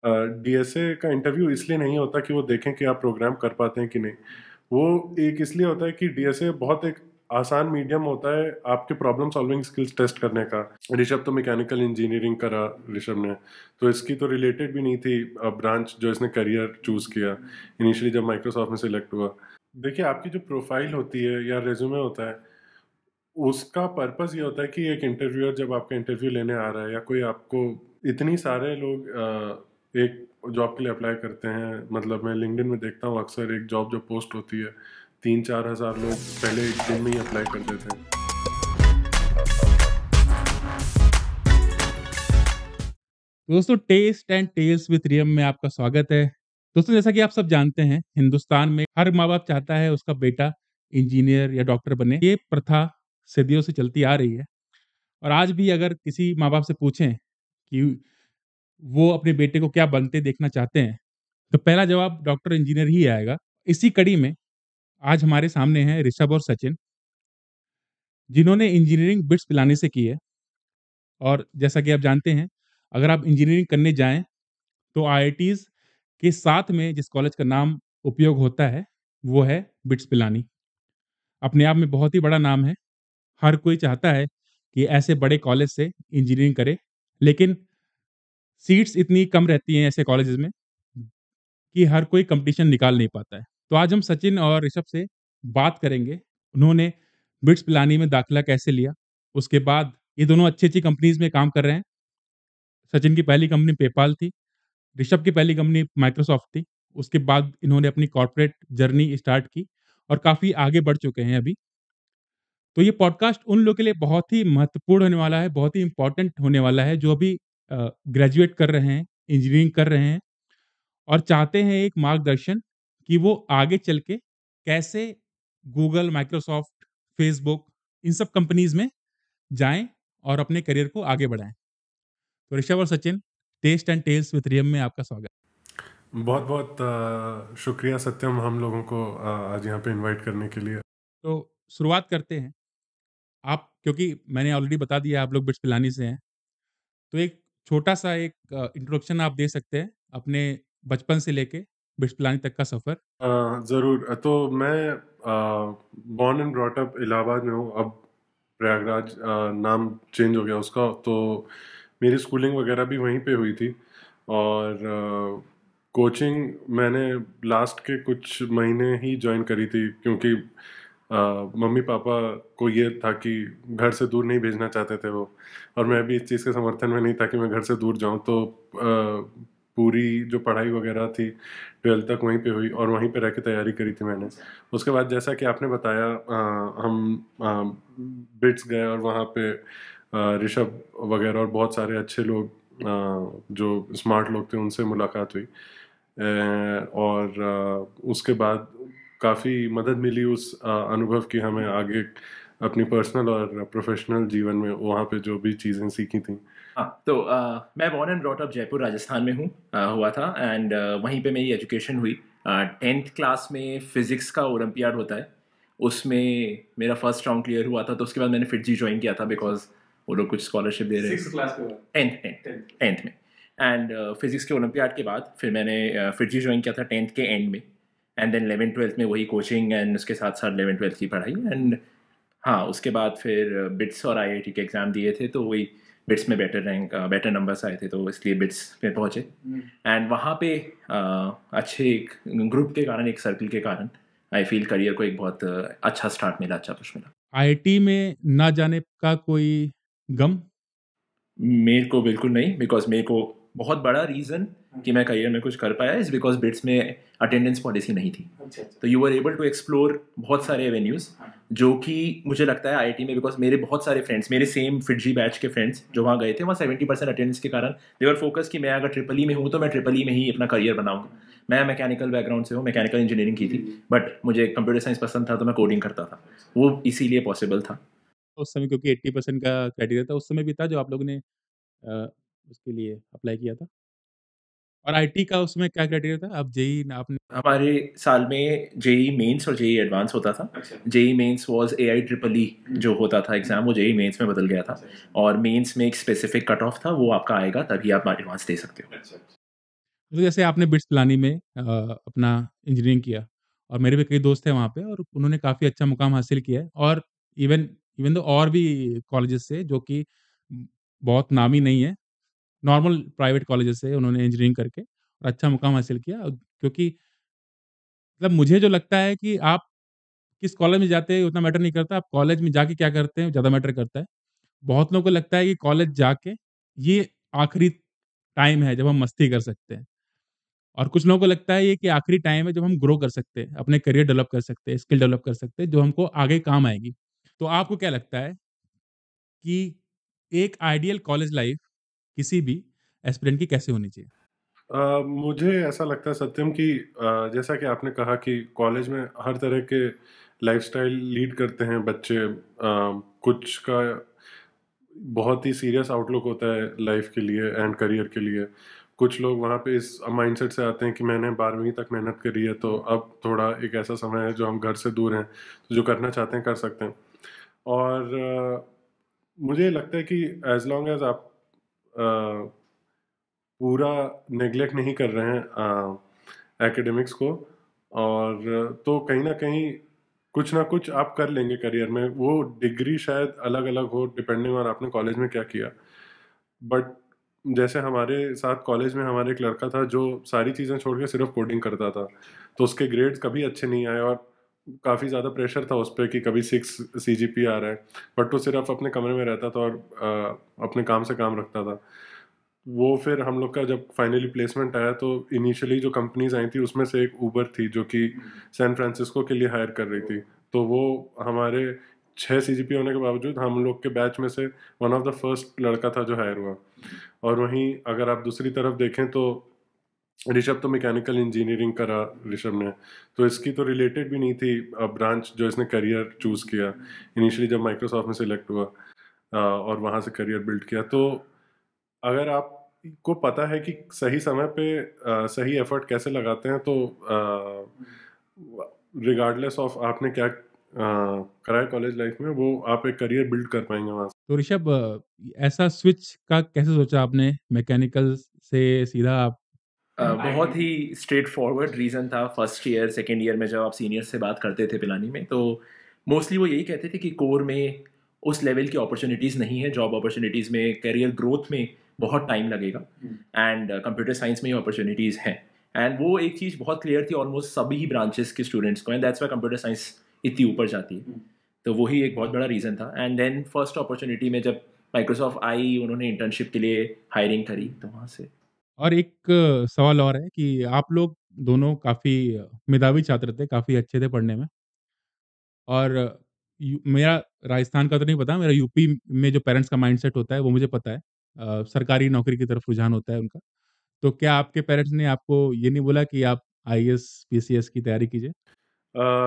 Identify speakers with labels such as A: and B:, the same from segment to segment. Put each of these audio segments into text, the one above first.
A: DSA का interview इसलिए नहीं होता कि वो देखें कि आप प्रोग्राम कर पाते हैं कि नहीं। वो एक इसलिए होता है कि डीएसए बहुत एक आसान मीडियम होता है आपके प्रॉब्लम सॉल्विंग स्किल्स टेस्ट करने का। ऋषभ तो मैकेनिकल इंजीनियरिंग करा, ऋषभ ने, तो इसकी तो रिलेटेड भी नहीं थी ब्रांच जो इसने करियर चूज किया इनिशियली जब माइक्रोसॉफ्ट में सिलेक्ट हुआ। देखिए, आपकी जो प्रोफाइल होती है या रेज्यूमे होता है, उसका पर्पस ये होता है कि एक इंटरव्यूअर जब आपका इंटरव्यू लेने आ रहा है या कोई आपको, इतनी सारे लोग एक जॉब के लिए अप्लाई करते हैं। मतलब मैं लिंक्डइन में देखता हूँ अक्सर एक जॉब जो पोस्ट होती है 3-4 हज़ार लोग पहले एक दिन में ही अप्लाई कर देते हैं।
B: दोस्तों, टेस्ट एंड टेल्स विद रियम में आपका स्वागत है। दोस्तों, जैसा कि आप सब जानते हैं, हिंदुस्तान में हर माँ बाप चाहता है उसका बेटा इंजीनियर या डॉक्टर बने। ये प्रथा सदियों से चलती आ रही है और आज भी अगर किसी माँ बाप से पूछें कि वो अपने बेटे को क्या बनते देखना चाहते हैं, तो पहला जवाब डॉक्टर इंजीनियर ही आएगा। इसी कड़ी में आज हमारे सामने हैं ऋषभ और सचिन, जिन्होंने इंजीनियरिंग बिट्स पिलानी से की है। और जैसा कि आप जानते हैं, अगर आप इंजीनियरिंग करने जाएं तो आईआईटीज़ के साथ में जिस कॉलेज का नाम उपयोग होता है, वो है बिट्स पिलानी। अपने आप में बहुत ही बड़ा नाम है। हर कोई चाहता है कि ऐसे बड़े कॉलेज से इंजीनियरिंग करे, लेकिन सीट्स इतनी कम रहती हैं ऐसे कॉलेजेस में कि हर कोई कॉम्पिटिशन निकाल नहीं पाता है। तो आज हम सचिन और ऋषभ से बात करेंगे, उन्होंने बिट्स पिलानी में दाखिला कैसे लिया, उसके बाद ये दोनों अच्छी-अच्छी कंपनीज़ में काम कर रहे हैं। सचिन की पहली कंपनी पेपाल थी, ऋषभ की पहली कंपनी माइक्रोसॉफ्ट थी। उसके बाद इन्होंने अपनी कॉर्पोरेट जर्नी स्टार्ट की और काफ़ी आगे बढ़ चुके हैं अभी। तो ये पॉडकास्ट उन लोगों के लिए बहुत ही महत्वपूर्ण होने वाला है, बहुत ही इम्पोर्टेंट होने वाला है, जो अभी ग्रेजुएट कर रहे हैं, इंजीनियरिंग कर रहे हैं और चाहते हैं एक मार्गदर्शन कि वो आगे चल के कैसे गूगल, माइक्रोसॉफ्ट, फेसबुक इन सब कंपनीज़ में जाएँ और अपने करियर को आगे बढ़ाएँ। तो ऋषभ और Sachin, test and tales with रियम में आपका स्वागत।
A: बहुत बहुत शुक्रिया सत्यम, हम लोगों को आज यहाँ पे इनवाइट करने के लिए।
B: तो शुरुआत करते हैं। आप, क्योंकि मैंने ऑलरेडी बता दिया आप लोग बिट्स पिलानी से हैं, तो एक छोटा-सा एक इंट्रोडक्शन आप दे सकते हैं अपने बचपन से लेके बिट्स पिलानी तक का सफ़र?
A: ज़रूर। तो मैं born and brought up Allahabad में हूँ। अब प्रयागराज नाम चेंज हो गया उसका। तो मेरी स्कूलिंग वगैरह भी वहीं पे हुई थी और कोचिंग मैंने लास्ट के कुछ महीने ही ज्वाइन करी थी, क्योंकि मम्मी पापा को ये था कि घर से दूर नहीं भेजना चाहते थे वो, और मैं भी इस चीज़ के समर्थन में नहीं था कि मैं घर से दूर जाऊं। तो पूरी जो पढ़ाई वगैरह थी 12th तक वहीं पे हुई और वहीं पे रह के तैयारी करी थी मैंने। उसके बाद जैसा कि आपने बताया, हम बिट्स गए और वहाँ पे ऋषभ वगैरह और बहुत सारे अच्छे लोग, जो स्मार्ट लोग थे, उनसे मुलाकात हुई। और उसके बाद काफ़ी मदद मिली उस अनुभव की हमें आगे अपनी पर्सनल और प्रोफेशनल जीवन में, वहाँ पे जो भी चीज़ें सीखी थी।
C: हाँ, तो मैं born and brought up Jaipur Rajasthan में हूँ, हुआ था। एंड वहीं पे मेरी एजुकेशन हुई। 10th क्लास में फिज़िक्स का ओलंपियाड होता है, उसमें मेरा फर्स्ट राउंड क्लियर हुआ था। तो उसके बाद मैंने फिटजी ज्वाइन किया था, बिकॉज वो लोग कुछ स्कॉलरशिप दे रहे
B: सिक्स्थ क्लास के बाद?
C: टेंथ में। एंड फिज़िक्स के ओलंपियाड के बाद फिर मैंने फिटजी ज्वाइन किया था 10th के एंड में। एंड देन 11th-12th में वही कोचिंग एंड उसके साथ साथ 11th-12th की पढ़ाई। एंड हाँ, उसके बाद फिर बिट्स और आईआईटी के एग्ज़ाम दिए थे, तो वही बिट्स में बेटर नंबर्स आए थे, तो इसलिए बिट्स में पहुँचे। एंड वहाँ पे अच्छे एक ग्रुप के कारण, एक सर्कल के कारण आई फील करियर को एक बहुत अच्छा स्टार्ट मिला, अच्छा पुश मिला।
B: आईआईटी में ना जाने का कोई गम?
C: मेरे को बिल्कुल नहीं, बिकॉज मेरे को बहुत बड़ा रीज़न कि मैं करियर में कुछ कर पाया इज़ बिकॉज बिट्स में अटेंडेंस पॉलिसी नहीं थी। तो you are able to explore बहुत सारे एवेन्यूज़, जो कि मुझे लगता है आईआईटी में, बिकॉज मेरे बहुत सारे फ्रेंड्स, मेरे सेम फिटजी बैच के फ्रेंड्स जो वहाँ गए थे, वहाँ 70% अटेंडेंस के कारण दे वर फोकस कि मैं अगर ट्रिपल ई में हूँ तो मैं ट्रिपल ई में ही अपना करियर बनाऊंगा। मैं मैकेनिकल बैकग्राउंड से हूँ, मैकेनिकल इंजीनियरिंग की थी, बट मुझे कंप्यूटर साइंस पसंद था तो मैं कोडिंग करता था, वो इसीलिए पॉसिबल था।
B: उस समय क्योंकि 80% का क्राइटेरिया था, उस समय भी था जो आप लोगों ने अ, उसके लिए अप्लाई किया था? और आईटी का उसमें क्या क्राइटेरिया था? आप जेईई ना आपने?
C: हमारे साल में जेई मेंस और जेई एडवांस होता था। JEE Mains was AI triple E जो होता था एग्जाम, वो जेई मेंस में बदल गया था। और मेंस में एक स्पेसिफिक कट ऑफ था, वो आपका आएगा तभी आप एडवांस दे सकते हो।
B: तो जैसे आपने बिट्स पिलानी में अपना इंजीनियरिंग किया और मेरे भी कई दोस्त हैं वहाँ पे और उन्होंने काफ़ी अच्छा मुकाम हासिल किया है और इवन इवन दो और भी कॉलेजेस से जो कि बहुत नामी नहीं है, नॉर्मल प्राइवेट कॉलेजेस से उन्होंने इंजीनियरिंग करके और अच्छा मुकाम हासिल किया क्योंकि मतलब मुझे जो लगता है कि आप किस कॉलेज में जाते हैं उतना मैटर नहीं करता, आप कॉलेज में जाके क्या करते हैं ज़्यादा मैटर करता है। बहुत लोगों को लगता है कि कॉलेज जाके ये आखिरी टाइम है जब हम मस्ती कर सकते हैं और कुछ लोगों को लगता है ये कि आखिरी टाइम है जब हम ग्रो कर सकते हैं, अपने करियर डेवलप कर सकते हैं, स्किल डेवलप कर सकते हैं जो हमको आगे काम आएगी। तो आपको क्या लगता है कि एक आइडियल कॉलेज लाइफ किसी भी एस्पिरेंट की कैसे होनी चाहिए?
A: मुझे ऐसा लगता है सत्यम कि जैसा कि आपने कहा कि कॉलेज में हर तरह के लाइफस्टाइल लीड करते हैं बच्चे, कुछ का बहुत ही सीरियस आउटलुक होता है लाइफ के लिए एंड करियर के लिए। कुछ लोग वहाँ पे इस माइंडसेट से आते हैं कि मैंने 12वीं तक मेहनत करी है तो अब थोड़ा एक ऐसा समय है जो हम घर से दूर हैं, तो जो करना चाहते हैं कर सकते हैं। और मुझे लगता है कि एज लॉन्ग एज आप अ, पूरा नेग्लेक्ट नहीं कर रहे हैं एकेडमिक्स को, और तो कहीं ना कहीं कुछ ना कुछ आप कर लेंगे करियर में। वो डिग्री शायद अलग अलग हो डिपेंडिंग ऑन आपने कॉलेज में क्या किया, बट जैसे हमारे साथ कॉलेज में हमारे एक लड़का था जो सारी चीज़ें छोड़ के सिर्फ कोडिंग करता था, तो उसके ग्रेड्स कभी अच्छे नहीं आए और काफ़ी ज़्यादा प्रेशर था उस पर कि कभी 6 CGP आ रहा है, बट वो सिर्फ अपने कमरे में रहता था और अपने काम से काम रखता था। वो फिर हम लोग का जब फाइनली प्लेसमेंट आया तो इनिशियली जो कंपनीज आई थी उसमें से एक ऊबर थी जो कि सैन फ्रांसिस्को के लिए हायर कर रही थी। तो वो हमारे 6 CGP होने के बावजूद हम लोग के बैच में से वन ऑफ द फर्स्ट लड़का था जो हायर हुआ। और वहीं अगर आप दूसरी तरफ देखें तो ऋषभ तो मैकेनिकल इंजीनियरिंग करा ऋषभ ने, तो इसकी तो रिलेटेड भी नहीं थी ब्रांच जो इसने करियर चूज किया इनिशियली जब माइक्रोसॉफ्ट में सिलेक्ट हुआ, और वहाँ से करियर बिल्ड किया। तो अगर आपको पता है कि सही समय पे सही एफर्ट कैसे लगाते हैं तो रिगार्डलेस ऑफ आपने क्या करा है कॉलेज लाइफ में, वो आप एक करियर बिल्ड कर पाएंगे वहाँ से।
B: तो ऋषभ ऐसा स्विच का कैसे सोचा आपने मैकेनिकल से सीधा आप
C: बहुत ही स्ट्रेट फॉरवर्ड रीज़न था। फर्स्ट ईयर सेकेंड ईयर में जब आप सीनियर से बात करते थे पिलानी में, तो मोस्टली वो यही कहते थे कि कोर में उस लेवल की अपॉर्चुनिटीज़ नहीं है, जॉब अपॉर्चुनिटीज़ में, करियर ग्रोथ में बहुत टाइम लगेगा, एंड कंप्यूटर साइंस में ही अपॉर्चुनिटीज़ हैं। एंड वो एक चीज़ बहुत क्लियर थी ऑलमोस्ट सभी ब्रांचेस के स्टूडेंट्स को, and that's why computer science इतनी ऊपर जाती है। तो वही एक बहुत बड़ा रीज़न था। एंड देन फर्स्ट अपॉर्चुनिटी में जब माइक्रोसॉफ्ट आई, उन्होंने इंटर्नशिप के लिए हायरिंग करी, तो वहाँ से।
B: और एक सवाल और है कि आप लोग दोनों काफ़ी मेधावी छात्र थे, काफ़ी अच्छे थे पढ़ने में और मेरा राजस्थान का तो नहीं पता, मेरा यूपी में जो पेरेंट्स का माइंडसेट होता है, वो मुझे पता है। सरकारी नौकरी की तरफ रुझान होता है उनका। तो क्या आपके पेरेंट्स ने आपको ये नहीं बोला कि आप आईएएस, पीसीएस की तैयारी कीजिए?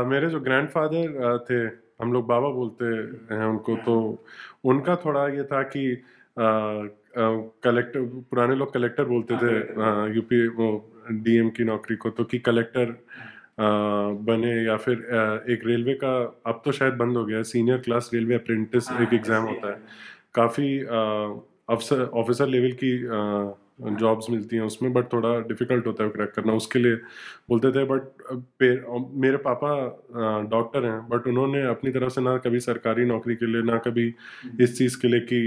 A: मेरे जो ग्रैंडफादर थे, हम लोग बाबा बोलते हैं उनको, तो उनका थोड़ा ये था कि कलेक्टर, पुराने लोग कलेक्टर बोलते थे यूपी वो डीएम की नौकरी को, तो कि कलेक्टर बने या फिर एक रेलवे का, अब तो शायद बंद हो गया है, सीनियर क्लास रेलवे अप्रेंटिस एक एग्ज़ाम होता है। काफ़ी अफसर ऑफिसर लेवल की जॉब्स मिलती हैं उसमें, बट थोड़ा डिफिकल्ट होता है क्रैक करना, उसके लिए बोलते थे। बट मेरे पापा डॉक्टर हैं, बट उन्होंने अपनी तरफ से ना कभी सरकारी नौकरी के लिए, ना कभी इस चीज़ के लिए कि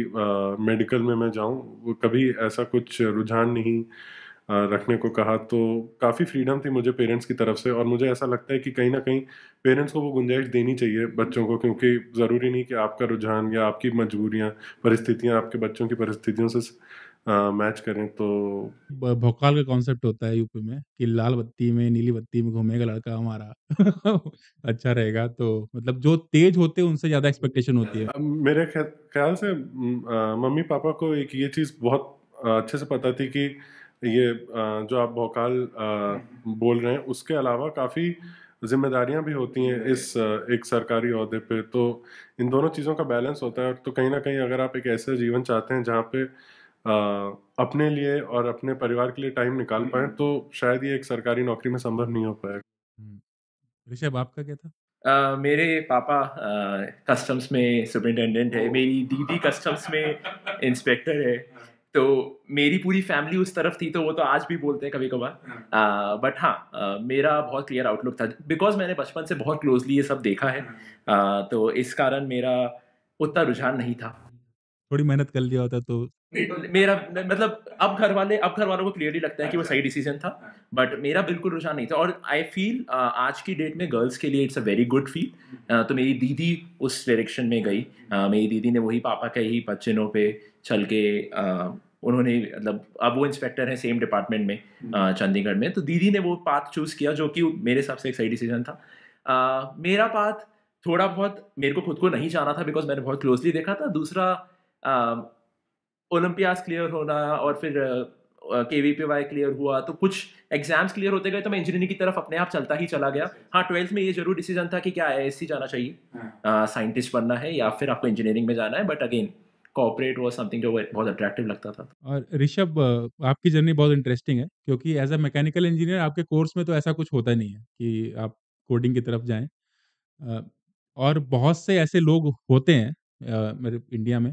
A: मेडिकल में मैं जाऊं, वो कभी ऐसा कुछ रुझान नहीं रखने को कहा। तो काफ़ी फ्रीडम थी मुझे पेरेंट्स की तरफ से, और मुझे ऐसा लगता है कि कहीं ना कहीं पेरेंट्स को वो गुंजाइश देनी चाहिए बच्चों को, क्योंकि ज़रूरी नहीं कि आपका रुझान या आपकी मजबूरियाँ, परिस्थितियाँ आपके बच्चों की परिस्थितियों से मैच करें। तो
B: भौकाल का कॉन्सेप्ट होता है यूपी में कि लाल बत्ती में, नीली बत्ती में घूमेगा लड़का हमारा। अच्छा रहेगा तो मतलब जो तेज होते हैं उनसे ज़्यादा एक्सपेक्टेशन होती है।
A: मेरे ख्याल से मम्मी पापा को एक ये चीज़ बहुत अच्छे से पता थी कि ये जो आप भौकाल बोल रहे हैं, उसके अलावा काफ़ी जिम्मेदारियां भी होती हैं इस एक सरकारी ओहदे पे। तो इन दोनों चीज़ों का बैलेंस होता है। तो कहीं ना कहीं अगर आप एक ऐसा जीवन चाहते हैं जहाँ पे अपने लिए और अपने परिवार के लिए टाइम निकाल पाएं, तो शायद ये एक सरकारी नौकरी में संभव नहीं हो पाएगा।
B: हुँ। ऋषभ आपका क्या था?
C: मेरे पापा कस्टम्स में सुपरिटेंडेंट है, मेरी दीदी कस्टम्स में इंस्पेक्टर है। तो मेरी पूरी फैमिली उस तरफ थी, तो वो तो आज भी बोलते हैं कभी कभार। बट हाँ, मेरा बहुत क्लियर आउटलुक था, बिकॉज मैंने बचपन से बहुत क्लोजली ये सब देखा है। तो इस कारण मेरा उतना रुझान नहीं था।
B: थोड़ी मेहनत कर लिया होता तो
C: मेरा मतलब अब घर वालों को क्लियरली लगता है कि वो सही डिसीजन था, बट मेरा बिल्कुल रुझान नहीं था। और आई फील आज की डेट में गर्ल्स के लिए it's a very good feel. तो मेरी दीदी उस डायरेक्शन में गई। मेरी दीदी ने वही पापा के ही पच्चीनों पे चल के उन्होंने मतलब अब वो इंस्पेक्टर हैं सेम डिपार्टमेंट में चंडीगढ़ में। तो दीदी ने वो पाथ चूज किया जो कि मेरे हिसाब से एक सही डिसीजन था। मेरा पाथ थोड़ा बहुत मेरे को खुद को नहीं जाना था, बिकॉज मैंने बहुत क्लोजली देखा था। दूसरा ओलंपियाड्स क्लियर होना, और फिर KVPY क्लियर हुआ, तो कुछ एग्जाम्स क्लियर होते गए, तो मैं इंजीनियरिंग की तरफ अपने आप चलता ही चला गया। हाँ, 12th में ये जरूर डिसीजन था कि क्या IISc जाना चाहिए, साइंटिस्ट बनना है, या फिर आपको इंजीनियरिंग में जाना है। But again corporate was something जो बहुत अट्रैक्टिव लगता था।
B: और ऋषभ, आपकी जर्नी बहुत इंटरेस्टिंग है क्योंकि एज अ मैकेनिकल इंजीनियर आपके कोर्स में तो ऐसा कुछ होता नहीं है कि आप कोडिंग की तरफ जाएँ। अ, और बहुत से ऐसे लोग होते हैं मेरे इंडिया में,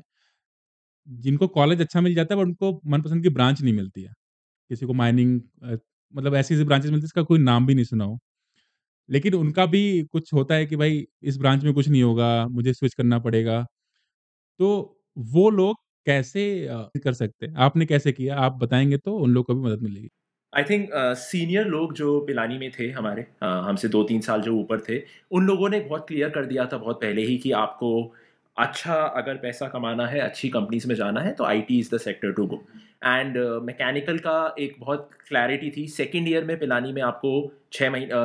B: जिनको कॉलेज अच्छा मिल जाता है बट उनको मनपसंद की ब्रांच नहीं मिलती है। किसी को माइनिंग मतलब ऐसी-ऐसी ब्रांचेज़ मिलती है जिसका कोई नाम भी नहीं सुना हो। लेकिन उनका भी कुछ होता है कि भाई इस ब्रांच में कुछ नहीं होगा, मुझे स्विच करना पड़ेगा। तो वो लोग कैसे कर सकते हैं? आपने कैसे किया? आप बताएँगे तो उन लोगों को भी मदद मिलेगी।
C: आई थिंक सीनियर लोग जो पिलानी में थे हमारे, हमसे 2-3 साल जो ऊपर थे, उन लोगों ने बहुत क्लियर कर दिया था बहुत पहले ही कि आपको अच्छा अगर पैसा कमाना है, अच्छी कंपनीज में जाना है, तो IT is the sector to go. And mechanical का एक बहुत क्लैरिटी थी। सेकेंड ईयर में पिलानी में आपको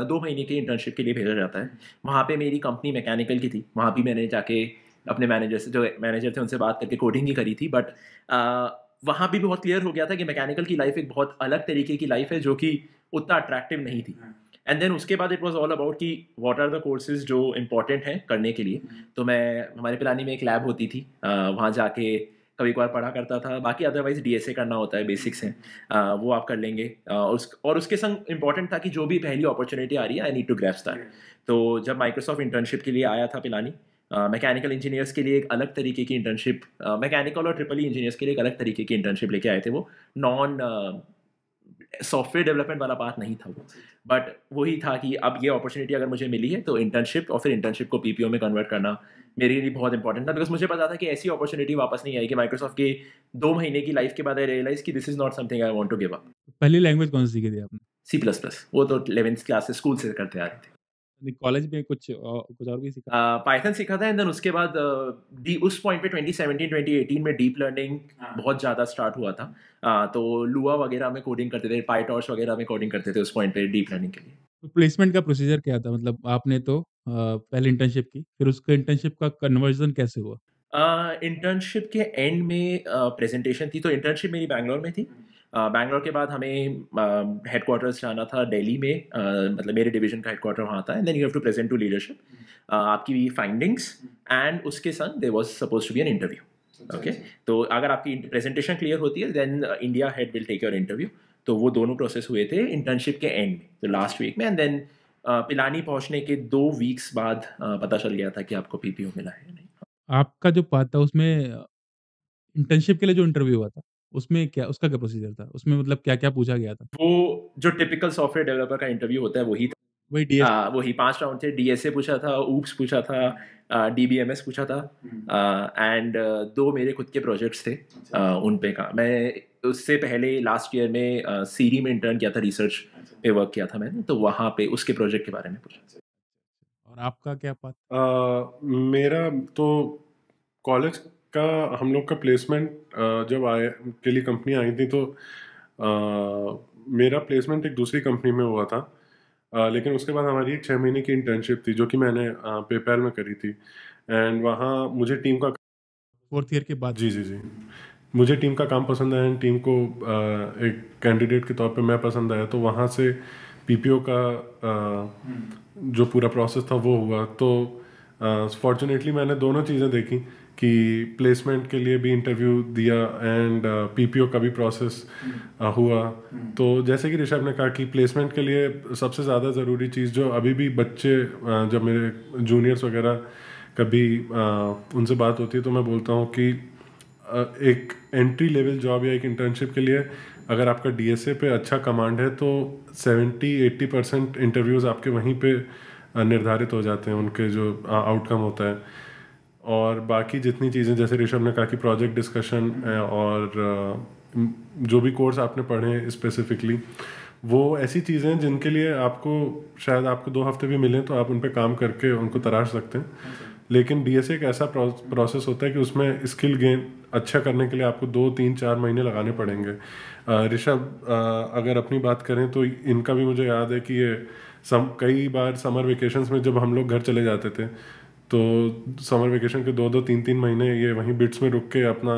C: 2 महीने की इंटर्नशिप के लिए भेजा जाता है। वहाँ पे मेरी कंपनी मैकेनिकल की थी, वहाँ भी मैंने जाके अपने मैनेजर से, जो मैनेजर थे उनसे बात करके कोडिंग ही करी थी। बट वहाँ भी बहुत क्लियर हो गया था कि मैकेनिकल की लाइफ एक बहुत अलग तरीके की लाइफ है, जो कि उतना अट्रैक्टिव नहीं थी। एंड देन उसके बाद इट वाज ऑल अबाउट कि व्हाट आर द कोर्सेज जो इंपॉर्टेंट हैं करने के लिए। तो मैं, हमारे पिलानी में एक लैब होती थी, वहाँ जाके कभी कभार पढ़ा करता था। बाकी अदरवाइज DSA करना होता है, बेसिक्स हैं, वो आप कर लेंगे। और उसके संग इंपॉर्टेंट था कि जो भी पहली अपॉर्चुनिटी आ रही है, I need to grab that. तो जब माइक्रोसॉफ्ट इंटर्नशिप के लिए आया था पिलानी, मैकेनिकल इंजीनियर्स के लिए एक अलग तरीके की इंटर्नशिप, मैकेनिकल और ट्रिपल इंजीनियर्स के लिए एक अलग तरीके की इंटर्नशिप लेके आए थे। वो नॉन सॉफ्टवेयर डेवलपमेंट वाला बात नहीं था वो, बट वही था कि अब ये अपॉर्चुनिटी अगर मुझे मिली है तो इंटर्नशिप, और फिर इंटर्नशिप को PPO में कन्वर्ट करना मेरे लिए बहुत इंपॉर्टेंट था। बिकॉज मुझे पता था कि ऐसी अपॉर्चुनिटी वापस नहीं आएगी। माइक्रोसॉफ्ट के 2 महीने की लाइफ के बाद आई रियलाइज कि this is not something I want to give up.
B: पहली लैंग्वेज कौन सी सीखी थी आपने?
C: C++, वो तो 11th क्लास से स्कूल से करते आ रहे थे।
B: नहीं, कॉलेज में कुछ और भी सीखा?
C: पाइथन सीखा था। एंड देन उसके बाद उस पॉइंट पे 2017-2018 में डीप लर्निंग बहुत ज़्यादा स्टार्ट हुआ था। तो लुआ वगैरह में कोडिंग करते थे, पाइटॉर्च वगैरह में कोडिंग करते थे उस पॉइंट पे डीप लर्निंग के लिए।
B: तो प्लेसमेंट का प्रोसीजर क्या था? मतलब आपने तो पहले इंटर्नशिप की, फिर उसका इंटर्नशिप का कन्वर्जन कैसे हुआ?
C: इंटर्नशिप के एंड में प्रेजेंटेशन थी। तो इंटर्नशिप मेरी बैंगलोर में थी। बैंगलोर के बाद हमें हेडक्वार्टर्स जाना था दिल्ली में, मतलब मेरे डिवीजन का हेडक्वार्टर वहाँ था। And then you have to present to leadership आपकी फाइंडिंग्स, एंड उसके संग there was suppose to be an interview. Okay, तो अगर आपकी प्रेजेंटेशन क्लियर होती है, then India head will take your interview. तो वो दोनों प्रोसेस हुए थे इंटर्नशिप के एंड में, तो लास्ट वीक में। एंड देन पिलानी पहुँचने के 2 वीक्स बाद पता चल गया था कि आपको PPO मिला है या नहीं।
B: आपका जो पाथ था उसमें इंटर्नशिप के लिए जो इंटरव्यू हुआ था, उसमें क्या उसका क्या प्रोसीजर था? उसमें मतलब क्या-क्या पूछा गया था?
C: वो जो टिपिकल सॉफ्टवेयर डेवलपर का इंटरव्यू होता है वही था।
B: वही डीएस
C: वही 5 राउंड थे। DSA पूछा था, ऊप्स पूछा था, DBMS पूछा था, एंड 2 मेरे खुद के प्रोजेक्ट्स थे। उन पे का मैं उससे पहले लास्ट ईयर में सीरी में इंटर्न किया था, रिसर्च पे वर्क किया था मैंने, तो वहाँ पे उसके प्रोजेक्ट के बारे में पूछा।
B: और आपका क्या पाथ?
A: मेरा तो कॉलेज का, हम लोग का प्लेसमेंट जब आए के लिए कंपनी आई थी, तो मेरा प्लेसमेंट एक दूसरी कंपनी में हुआ था। लेकिन उसके बाद हमारी एक 6 महीने की इंटर्नशिप थी जो कि मैंने पेपैल में करी थी। एंड वहाँ मुझे टीम का,
B: 4th ईयर के बाद?
A: जी, मुझे टीम का काम पसंद आया, टीम को एक कैंडिडेट के तौर पे मैं पसंद आया। तो वहाँ से PPO का जो पूरा प्रोसेस था वो हुआ। तो फॉर्चुनेटली मैंने दोनों चीज़ें देखी कि प्लेसमेंट के लिए भी इंटरव्यू दिया एंड PPO का भी प्रोसेस हुआ। तो जैसे कि ऋषभ ने कहा कि प्लेसमेंट के लिए सबसे ज़्यादा ज़रूरी चीज़ जो अभी भी बच्चे, जब मेरे जूनियर्स वगैरह कभी उनसे बात होती है तो मैं बोलता हूँ कि एक एंट्री लेवल जॉब या एक इंटर्नशिप के लिए अगर आपका डीएसए पे अच्छा कमांड है तो 70-80% इंटरव्यूज़ आपके वहीं पे निर्धारित हो जाते हैं, उनके जो आउटकम होता है। और बाकी जितनी चीज़ें जैसे ऋषभ ने कहा कि प्रोजेक्ट डिस्कशन और जो भी कोर्स आपने पढ़े हैं स्पेसिफिकली, वो ऐसी चीज़ें हैं जिनके लिए आपको शायद आपको 2 हफ्ते भी मिलें तो आप उन पर काम करके उनको तराश सकते हैं। लेकिन डीएसए एक ऐसा प्रोसेस होता है कि उसमें स्किल गेन अच्छा करने के लिए आपको 2-3-4 महीने लगाने पड़ेंगे। ऋषभ अगर अपनी बात करें तो इनका भी मुझे याद है कि ये कई बार समर वेकेशंस में जब हम लोग घर चले जाते थे तो समर वेकेशन के 2-3 महीने ये वहीं बिट्स में रुक के अपना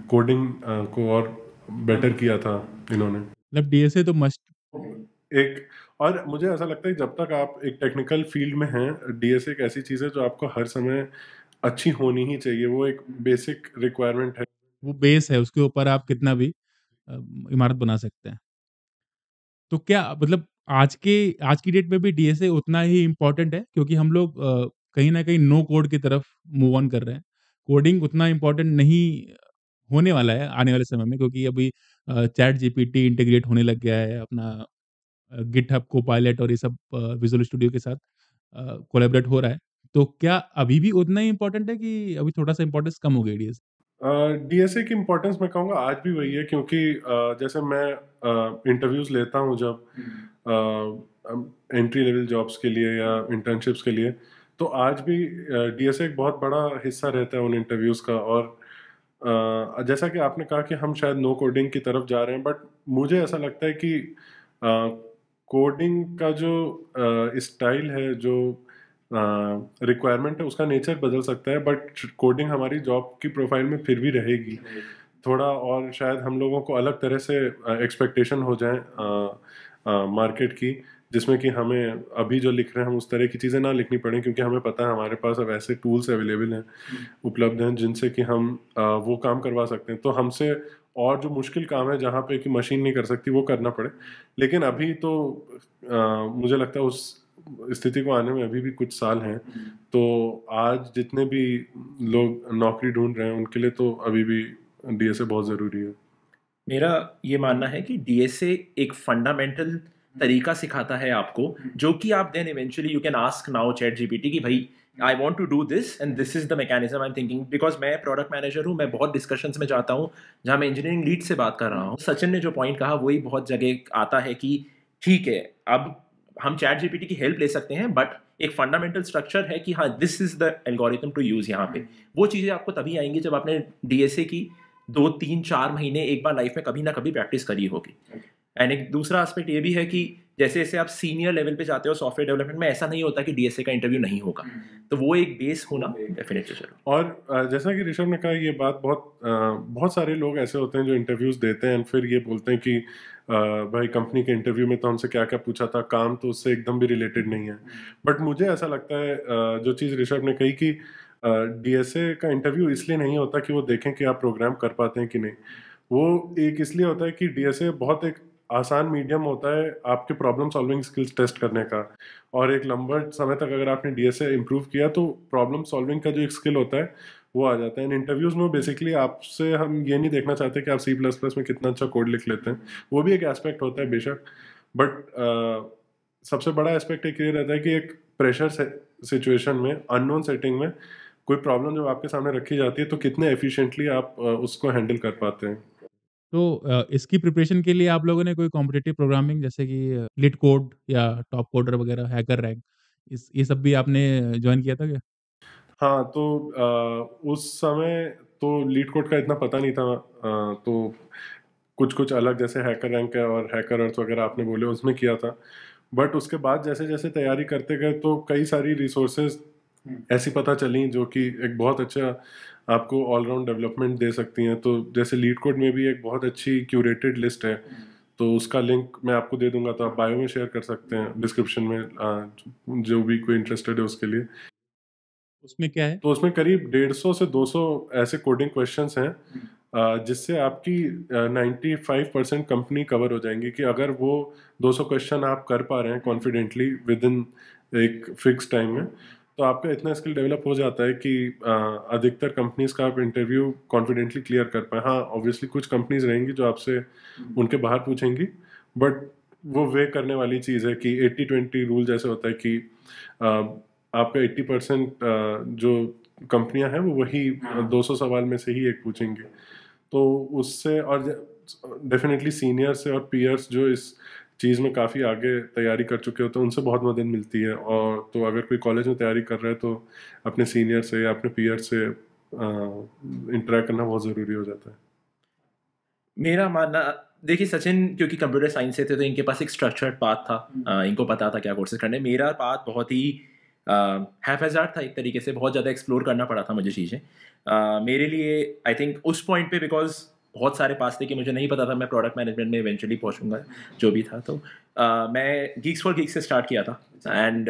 A: कोडिंग को और बेटर किया था इन्होंने।
B: मतलब डीएसए तो मस्ट
A: एक और मुझे ऐसा लगता है जब तक आप एक टेक्निकल फील्ड में हैं, डीएसए एक ऐसी चीज़ है जो आपको हर समय अच्छी होनी ही चाहिए। वो एक बेसिक रिक्वायरमेंट है।
B: वो बेस है, उसके ऊपर आप कितना भी अ, इमारत बना सकते हैं। तो क्या मतलब आज की डेट में भी डीएसए उतना ही इम्पोर्टेंट है? क्योंकि हम लोग कहीं न कहीं नो कोड की तरफ मूव ऑन कर रहे हैं। कोडिंग उतना इम्पोर्टेंट नहीं होने वाला है आने वाले समय में, क्योंकि अभी चैट जीपीटी इंटीग्रेट होने लग गया है अपना गिटहब कोपायलट और ये सब विजुअल स्टूडियो के साथ कोलैबोरेट हो रहा है। तो क्या अभी भी उतना ही इम्पोर्टेंट है कि अभी थोड़ा-सा इम्पोर्टेंस कम हो गई डीएसए?
A: डीएसए की इम्पोर्टेंस मैं कहूँगा आज भी वही है, क्योंकि जैसे मैं इंटरव्यूज़ लेता हूँ जब एंट्री लेवल जॉब्स के लिए या इंटर्नशिप्स के लिए, तो आज भी डीएसए एक बहुत बड़ा हिस्सा रहता है उन इंटरव्यूज़ का। और जैसा कि आपने कहा कि हम शायद नो कोडिंग की तरफ जा रहे हैं, बट मुझे ऐसा लगता है कि कोडिंग का जो स्टाइल है, जो रिक्वायरमेंट है, उसका नेचर बदल सकता है, बट कोडिंग हमारी जॉब की प्रोफाइल में फिर भी रहेगी थोड़ा। और शायद हम लोगों को अलग तरह से एक्सपेक्टेशन हो जाए मार्केट की, जिसमें कि हमें अभी जो लिख रहे हैं हम उस तरह की चीज़ें ना लिखनी पड़ें, क्योंकि हमें पता है हमारे पास अब ऐसे टूल्स अवेलेबल हैं, उपलब्ध हैं, जिनसे कि हम वो काम करवा सकते हैं। तो हमसे और जो मुश्किल काम है जहाँ पे कि मशीन नहीं कर सकती वो करना पड़े। लेकिन अभी तो मुझे लगता है उस स्थिति को आने में अभी भी कुछ साल हैं। तो आज जितने भी लोग नौकरी ढूंढ रहे हैं उनके लिए तो अभी भी डीएसए बहुत ज़रूरी है।
C: मेरा ये मानना है कि डीएसए एक फंडामेंटल तरीका सिखाता है आपको, जो कि आप then eventually you can ask now ChatGPT कि भाई I want to do this and this is the mechanism I am thinking. Because मैं प्रोडक्ट मैनेजर हूँ, मैं बहुत डिस्कशंस में जाता हूँ जहाँ मैं इंजीनियरिंग लीड से बात कर रहा हूँ। सचिन ने जो पॉइंट कहा वही बहुत जगह आता है कि ठीक है, अब हम चैट जीपीटी की हेल्प ले सकते हैं, बट एक फंडामेंटल स्ट्रक्चर है कि हाँ this is the algorithm to use. यहाँ पे वो चीज़ें आपको तभी आएंगी जब आपने डीएसए की 2-3-4 महीने एक बार लाइफ में कभी ना कभी प्रैक्टिस करी होगी। एंड एक दूसरा एस्पेक्ट ये भी है कि जैसे जैसे आप सीनियर लेवल पे जाते हो सॉफ्टवेयर डेवलपमेंट में, ऐसा नहीं होता कि डीएसए का इंटरव्यू नहीं होगा। तो वो एक बेस होना डेफिनेटली जरूर।
A: और जैसा कि ऋषभ ने कहा, ये बात बहुत सारे लोग ऐसे होते हैं जो इंटरव्यूज देते हैं फिर ये बोलते हैं कि भाई कंपनी के इंटरव्यू में तो हमसे क्या क्या पूछा था, काम तो उससे एकदम भी रिलेटेड नहीं है। बट मुझे ऐसा लगता है जो चीज़ ऋषभ ने कही कि डीएसए का इंटरव्यू इसलिए नहीं होता कि वो देखें कि आप प्रोग्राम कर पाते हैं कि नहीं। वो एक इसलिए होता है कि डीएसए बहुत एक आसान मीडियम होता है आपके प्रॉब्लम सॉल्विंग स्किल्स टेस्ट करने का। और एक लंबा समय तक अगर आपने डीएसए इम्प्रूव किया तो प्रॉब्लम सॉल्विंग का जो एक स्किल होता है वो आ जाता है। इन इंटरव्यूज़ में बेसिकली आपसे हम ये नहीं देखना चाहते कि आप C++ में कितना अच्छा कोड लिख लेते हैं, वो भी एक एस्पेक्ट होता है बेशक। बट सबसे बड़ा एस्पेक्ट एक ये रहता है कि एक प्रेशर सिचुएशन में, अननोन सेटिंग में कोई प्रॉब्लम जब आपके सामने रखी जाती है तो कितने एफिशिएंटली आप उसको हैंडल कर पाते हैं।
B: तो इसकी प्रिपरेशन के लिए आप लोगों ने कोई कॉम्पिटिटिव प्रोग्रामिंग जैसे कि लीट कोड या टॉप कोडर वगैरह, हैकर रैंक, इस ये सब भी आपने जॉइन किया था क्या?
A: हाँ, तो उस समय तो लीड कोड का इतना पता नहीं था। तो कुछ अलग जैसे हैकर रैंक है और हैकर अर्थ वगैरह आपने बोले उसमें किया था। बट उसके बाद जैसे जैसे तैयारी करते गए तो कई सारी रिसोर्सेज ऐसी पता चली जो कि एक बहुत अच्छा आपको ऑलराउंड डेवलपमेंट दे सकती हैं। तो जैसे लीड कोड में भी एक बहुत अच्छी क्यूरेटेड लिस्ट है, तो उसका लिंक मैं आपको दे दूंगा, तो आप बायो में शेयर कर सकते हैं डिस्क्रिप्शन में, जो भी कोई इंटरेस्टेड है उसके लिए।
B: उसमें क्या है?
A: तो उसमें करीब 150 से 200 ऐसे कोडिंग क्वेश्चंस हैं जिससे आपकी 95% कंपनी कवर हो जाएंगी। कि अगर वो 200 क्वेश्चन आप कर पा रहे हैं कॉन्फिडेंटली विद इन एक फिक्स टाइम में, तो आपका इतना स्किल डेवलप हो जाता है कि अधिकतर कंपनीज का आप इंटरव्यू कॉन्फिडेंटली क्लियर कर पाए। हाँ, ऑब्वियसली कुछ कंपनीज रहेंगी जो आपसे उनके बाहर पूछेंगी, बट वो वे करने वाली चीज़ है कि 80-20 रूल जैसे होता है कि आ, आपका 80% जो कंपनियां हैं वो वही 200 सवाल में से ही एक पूछेंगी। तो उससे, और डेफिनेटली सीनियर से और पीयर्स जो इस चीज़ में काफ़ी आगे तैयारी कर चुके होते हैं उनसे बहुत मदद मिलती है। और तो अगर कोई कॉलेज में तैयारी कर रहा है तो अपने सीनियर से या अपने पीयर से इंटरेक्ट करना बहुत ज़रूरी हो जाता है।
C: मेरा मानना, देखिए सचिन क्योंकि कंप्यूटर साइंस से थे तो इनके पास एक स्ट्रक्चर्ड पाथ था, इनको पता था क्या कोर्सेज करने। मेरा पाथ बहुत ही हैफेजार्ड था एक तरीके से, बहुत ज़्यादा एक्सप्लोर करना पड़ा था मुझे चीज़ें। मेरे लिए आई थिंक उस पॉइंट पे बिकॉज बहुत सारे पास थे कि मुझे नहीं पता था मैं प्रोडक्ट मैनेजमेंट में इवेंचुअली पहुंचूंगा जो भी था। तो मैं गीक्स फॉर गीक्स से स्टार्ट किया था एंड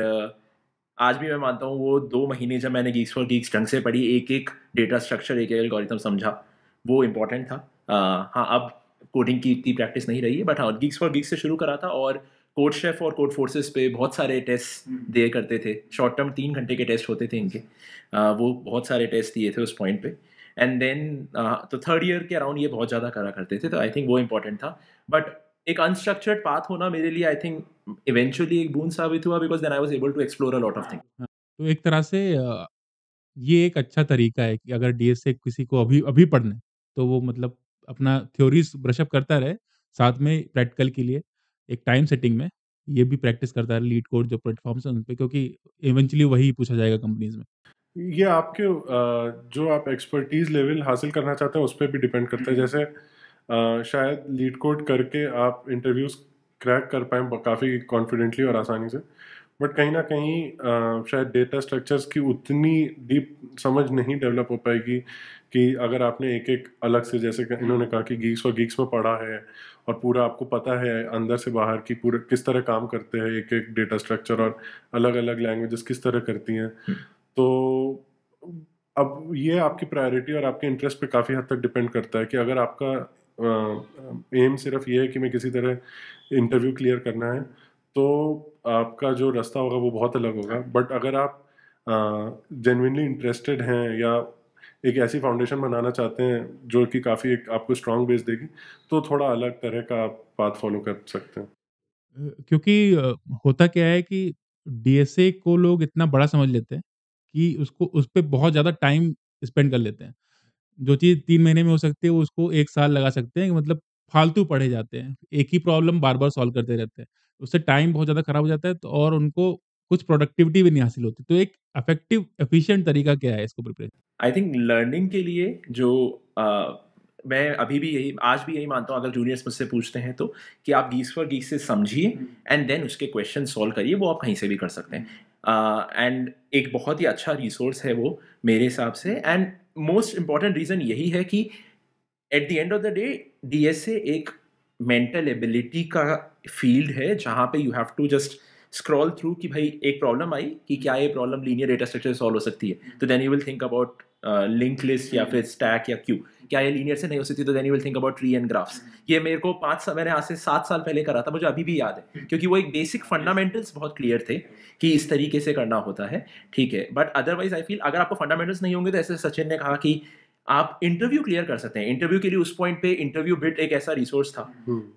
C: आज भी मैं मानता हूँ वो 2 महीने जब मैंने गीक्स फॉर गीक्स ढंग से पढ़ी, एक एक डेटा स्ट्रक्चर, एक एक एल्गोरिथम समझा, वो इम्पोर्टेंट था। हाँ, अब कोडिंग की इतनी प्रैक्टिस नहीं रही है, बट हाँ गीक्स फॉर गीक्स से शुरू करा था। और कोड शेफ और कोड फोर्सेस पे बहुत सारे टेस्ट दिए करते थे, शॉर्ट टर्म 3 घंटे के टेस्ट होते थे इनके। वो बहुत सारे टेस्ट दिए थे उस पॉइंट पे। एंड देन तो थर्ड ईयर के अराउंड ये बहुत ज़्यादा करा करते थे, तो आई थिंक वो इम्पोर्टेंट था। बट एक अनस्ट्रक्चर्ड पाथ होना मेरे लिए आई थिंक इवेंचुअली एक बून साबित हुआ, because then I was able to explore a lot of things.
B: हाँ, तो एक तरह से ये एक अच्छा तरीका है कि अगर डीएसए किसी को अभी अभी पढ़ना है, तो वो मतलब अपना थ्योरीज ब्रश अप करता रहे, साथ में प्रैक्टिकल के लिए एक टाइम सेटिंग में ये भी प्रैक्टिस करता है लीड कोड जो प्लेटफ़ॉर्म्स हैं उन पे, क्योंकि इवेंचुअली वही पूछा जाएगा कंपनीज़ में।
A: ये आपके जो आप एक्सपर्टीज लेवल हासिल करना चाहते हैं उस पर भी डिपेंड करता है। जैसे शायद लीड कोड करके आप इंटरव्यूज क्रैक कर पाएँ काफ़ी कॉन्फिडेंटली और आसानी से, बट कहीं ना कहीं शायद डेटा स्ट्रक्चर्स की उतनी डीप समझ नहीं डेवलप हो पाएगी कि अगर आपने एक एक अलग से, जैसे कि इन्होंने कहा कि गीक्स और गीक्स में पढ़ा है और पूरा आपको पता है अंदर से बाहर की पूरे किस तरह काम करते हैं एक एक डेटा स्ट्रक्चर और अलग अलग लैंग्वेजेस किस तरह करती हैं। तो अब ये आपकी प्रायोरिटी और आपके इंटरेस्ट पे काफ़ी हद तक डिपेंड करता है कि अगर आपका एम सिर्फ ये है कि मैं किसी तरह इंटरव्यू क्लियर करना है, तो आपका जो रास्ता होगा वो बहुत अलग होगा। बट अगर आप जेन्युइनली इंटरेस्टेड हैं या एक ऐसी फाउंडेशन बनाना चाहते हैं जो कि काफ़ी एक आपको स्ट्रॉन्ग बेस देगी, तो थोड़ा अलग तरह का आप पाथ फॉलो कर सकते हैं।
B: क्योंकि होता क्या है कि डीएसए को लोग इतना बड़ा समझ लेते हैं कि उसको उस पे बहुत ज़्यादा टाइम स्पेंड कर लेते हैं। जो चीज़ 3 महीने में हो सकती है, वो उसको 1 साल लगा सकते हैं, मतलब फालतू पढ़े जाते हैं। एक ही प्रॉब्लम बार-बार सॉल्व करते रहते हैं। उससे टाइम बहुत ज़्यादा खराब हो जाता है, तो और उनको कुछ प्रोडक्टिविटी भी नहीं हासिल होती। तो एक इफेक्टिव एफिशिएंट तरीका क्या है इसको प्रिपरेशन?
C: आई थिंक लर्निंग के लिए जो मैं अभी भी यही, आज भी यही मानता हूँ, अगर जूनियर्स मुझसे पूछते हैं तो, कि आप गीक्स फॉर गीक्स से समझिए एंड देन उसके क्वेश्चन सॉल्व करिए, वो आप कहीं से भी कर सकते हैं। एंड एक बहुत ही अच्छा रिसोर्स है वो मेरे हिसाब से। एंड मोस्ट इंपॉर्टेंट रीज़न यही है कि at the end of the day DSA एक मेंटल एबिलिटी का फील्ड है जहाँ पे you have to just scroll through कि भाई एक प्रॉब्लम आई कि क्या ये प्रॉब्लम लीनियर डेटा स्ट्रक्चर से सॉल्व हो सकती है, तो then you will think about link list या फिर स्टैक या क्यू। क्या ये लीनियर से नहीं हो सकती, तो then you will think about tree and graphs. ये मेरे को मैंने आज से 7 साल पहले करा था, मुझे अभी भी याद है, क्योंकि वो एक बेसिक फंडामेंटल्स बहुत क्लियर थे कि इस तरीके से करना होता है। ठीक है, बट अदरवाइज आई फील अगर आपको फंडामेंटल्स नहीं होंगे तो ऐसे सचिन ने कहा कि आप इंटरव्यू क्लियर कर सकते हैं। इंटरव्यू के लिए उस पॉइंट पे इंटरव्यू बिट एक ऐसा रिसोर्स था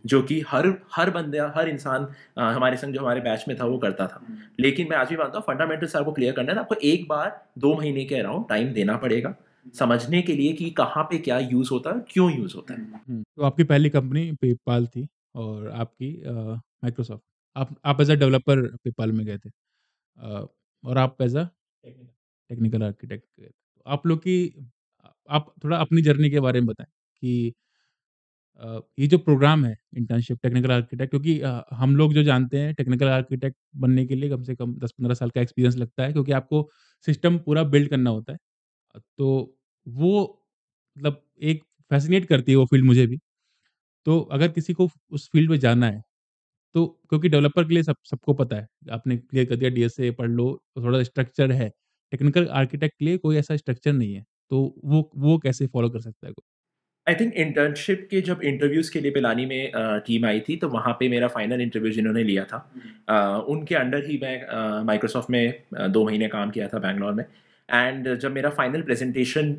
C: जो कि हर बंदा, हर इंसान हमारे संग जो हमारे बैच में था वो करता था। लेकिन मैं आज भी मानता हूँ फंडामेंटल्स आपको क्लियर करना है तो आपको एक बार 2 महीने के अराउंड टाइम देना पड़ेगा समझने के लिए कि कहाँ पे क्या यूज होता है, क्यों यूज होता है।
B: तो आपकी पहली कंपनी पेपाल थी और आपकी माइक्रोसॉफ्ट। आप एज़ अ डेवलपर पेपाल में गए थे, और आप एज़ अ टेक्निकल आर्किटेक्ट गए थे। तो आप लोग की आप थोड़ा अपनी जर्नी के बारे में बताएँ कि ये जो प्रोग्राम है इंटर्नशिप टेक्निकल आर्किटेक्ट, क्योंकि हम लोग जो जानते हैं टेक्निकल आर्किटेक्ट बनने के लिए कम से कम 10-15 साल का एक्सपीरियंस लगता है, क्योंकि आपको सिस्टम पूरा बिल्ड करना होता है। तो वो मतलब एक फ़ैसिनेट करती है वो फ़ील्ड मुझे भी। तो अगर किसी को उस फ़ील्ड में जाना है, तो क्योंकि डेवलपर के लिए सबको पता है, आपने क्लियर कर दिया डीएसए पढ़ लो, तो थोड़ा स्ट्रक्चर है। टेक्निकल आर्किटेक्ट के लिए कोई ऐसा स्ट्रक्चर नहीं है, तो वो कैसे फ़ॉलो कर सकता है कोई?
C: आई थिंक इंटर्नशिप के जब इंटरव्यूज़ के लिए पिलानी में टीम आई थी, तो वहाँ पे मेरा फाइनल इंटरव्यू जिन्होंने लिया था, उनके अंडर ही मैं माइक्रोसॉफ्ट में 2 महीने काम किया था बैंगलोर में। एंड जब मेरा फाइनल प्रेजेंटेशन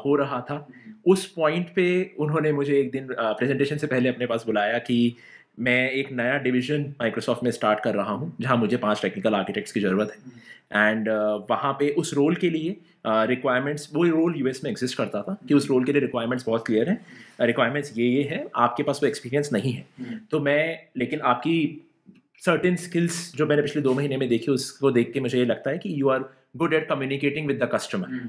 C: हो रहा था, उस पॉइंट पे उन्होंने मुझे एक दिन प्रेजेंटेशन से पहले अपने पास बुलाया कि मैं एक नया डिवीज़न माइक्रोसॉफ्ट में स्टार्ट कर रहा हूँ, जहाँ मुझे 5 टेक्निकल आर्किटेक्ट्स की ज़रूरत है। एंड वहाँ पे उस रोल के लिए रिक्वायरमेंट्स, वो रोल यूएस में एग्जिस्ट करता था कि उस रोल के लिए रिक्वायरमेंट्स बहुत क्लियर हैं, रिक्वायरमेंट्स ये हैं, आपके पास वो एक्सपीरियंस नहीं है। तो मैं, लेकिन आपकी सर्टेन स्किल्स जो मैंने पिछले 2 महीने में देखी, उसको देख के मुझे ये लगता है कि you are good at communicating with the customer,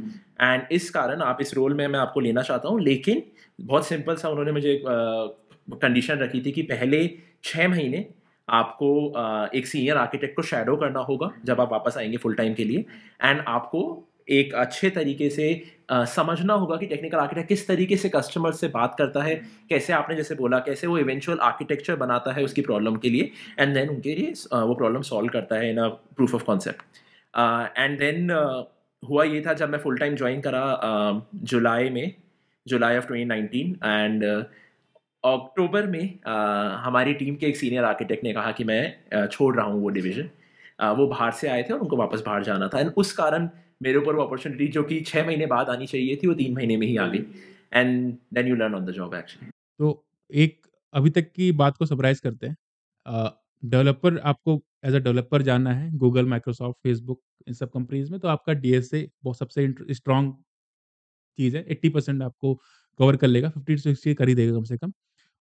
C: and इस कारण आप इस रोल में मैं आपको लेना चाहता हूँ। लेकिन बहुत सिंपल सा उन्होंने मुझे कंडीशन रखी थी कि पहले 6 महीने आपको एक सीनियर आर्किटेक्ट को शैडो करना होगा जब आप वापस आएंगे फुल टाइम के लिए, एंड आपको एक अच्छे तरीके से समझना होगा कि टेक्निकल आर्किटेक्ट किस तरीके से कस्टमर से बात करता है, कैसे आपने जैसे बोला, कैसे वो इवेंचुअल आर्किटेक्चर बनाता है उसकी प्रॉब्लम के लिए, एंड देन उनके लिए वो प्रॉब्लम सॉल्व करता है in a proof of concept. And then हुआ ये था, जब मैं फुल टाइम ज्वाइन करा जुलाई ऑफ 2019, एंड अक्टूबर में हमारी टीम के एक सीनियर आर्किटेक्ट ने कहा कि मैं छोड़ रहा हूँ वो डिवीज़न। वो बाहर से आए थे और उनको वापस बाहर जाना था, एंड उस कारण मेरे ऊपर वो अपॉर्चुनिटी जो कि 6 महीने बाद आनी चाहिए थी, वो 3 महीने में ही आ गई। And then you learn on the job actually.
B: तो एक अभी तक की बात को समराइज़ करते हैं। डेवलपर आपको एज़ अ डेवलपर जाना है, गूगल, माइक्रोसॉफ्ट, फेसबुक इन सब कंपनीज़ में, तो आपका डीएसए बहुत सबसे स्ट्रॉन्ग चीज़ है। 80% आपको कवर कर लेगा, 50 टू 60 कर ही देगा कम से कम।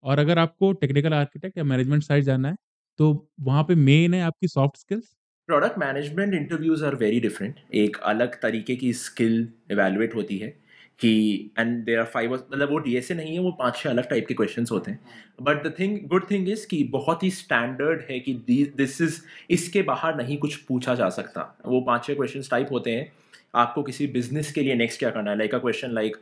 B: और अगर आपको टेक्निकल आर्किटेक्ट या मैनेजमेंट साइड जाना है, तो वहाँ पे मेन है आपकी soft skills.
C: Product management interviews are very different. एक अलग तरीके की स्किल इवैल्यूएट होती है कि, एंड देयर आर 5, मतलब वो डीएसए नहीं है, वो 5-6 अलग टाइप के क्वेश्चंस होते हैं। But the thing, good thing is कि बहुत ही स्टैंडर्ड है कि दिस इज, इसके बाहर नहीं कुछ पूछा जा सकता। वो 5-6 क्वेश्चंस टाइप होते हैं। आपको किसी बिजनेस के लिए नेक्स्ट क्या करना है, like a question like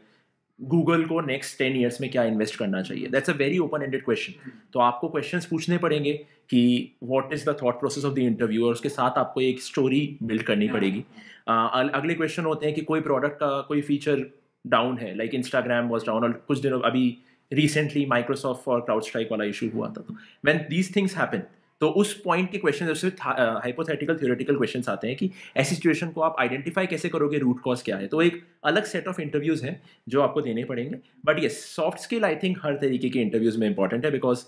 C: Google को नेक्स्ट 10 ईयर्स में क्या इन्वेस्ट करना चाहिए, that's a very open ended question. तो आपको क्वेश्चंस पूछने पड़ेंगे कि what is the thought process of the interview, और उसके साथ आपको एक स्टोरी बिल्ड करनी पड़ेगी। अगले क्वेश्चन होते हैं कि कोई प्रोडक्ट का कोई फीचर डाउन है, लाइक इंस्टाग्राम वाज डाउन, और कुछ दिनों अभी रिसेंटली माइक्रोसॉफ्ट और क्राउड स्ट्राइक वाला इशू हुआ था। तो व्हेन दीज थिंग्स हैपन, तो उस पॉइंट के क्वेश्चन, जैसे हाइपोथेटिकल थ्योरेटिकल क्वेश्चंस आते हैं कि ऐसी सिचुएशन को आप आइडेंटिफाई कैसे करोगे, रूट कॉज क्या है। तो एक अलग सेट ऑफ इंटरव्यूज हैं जो आपको देने पड़ेंगे। But yes, soft skill I think हर तरीके के इंटरव्यूज में इंपॉर्टेंट है, because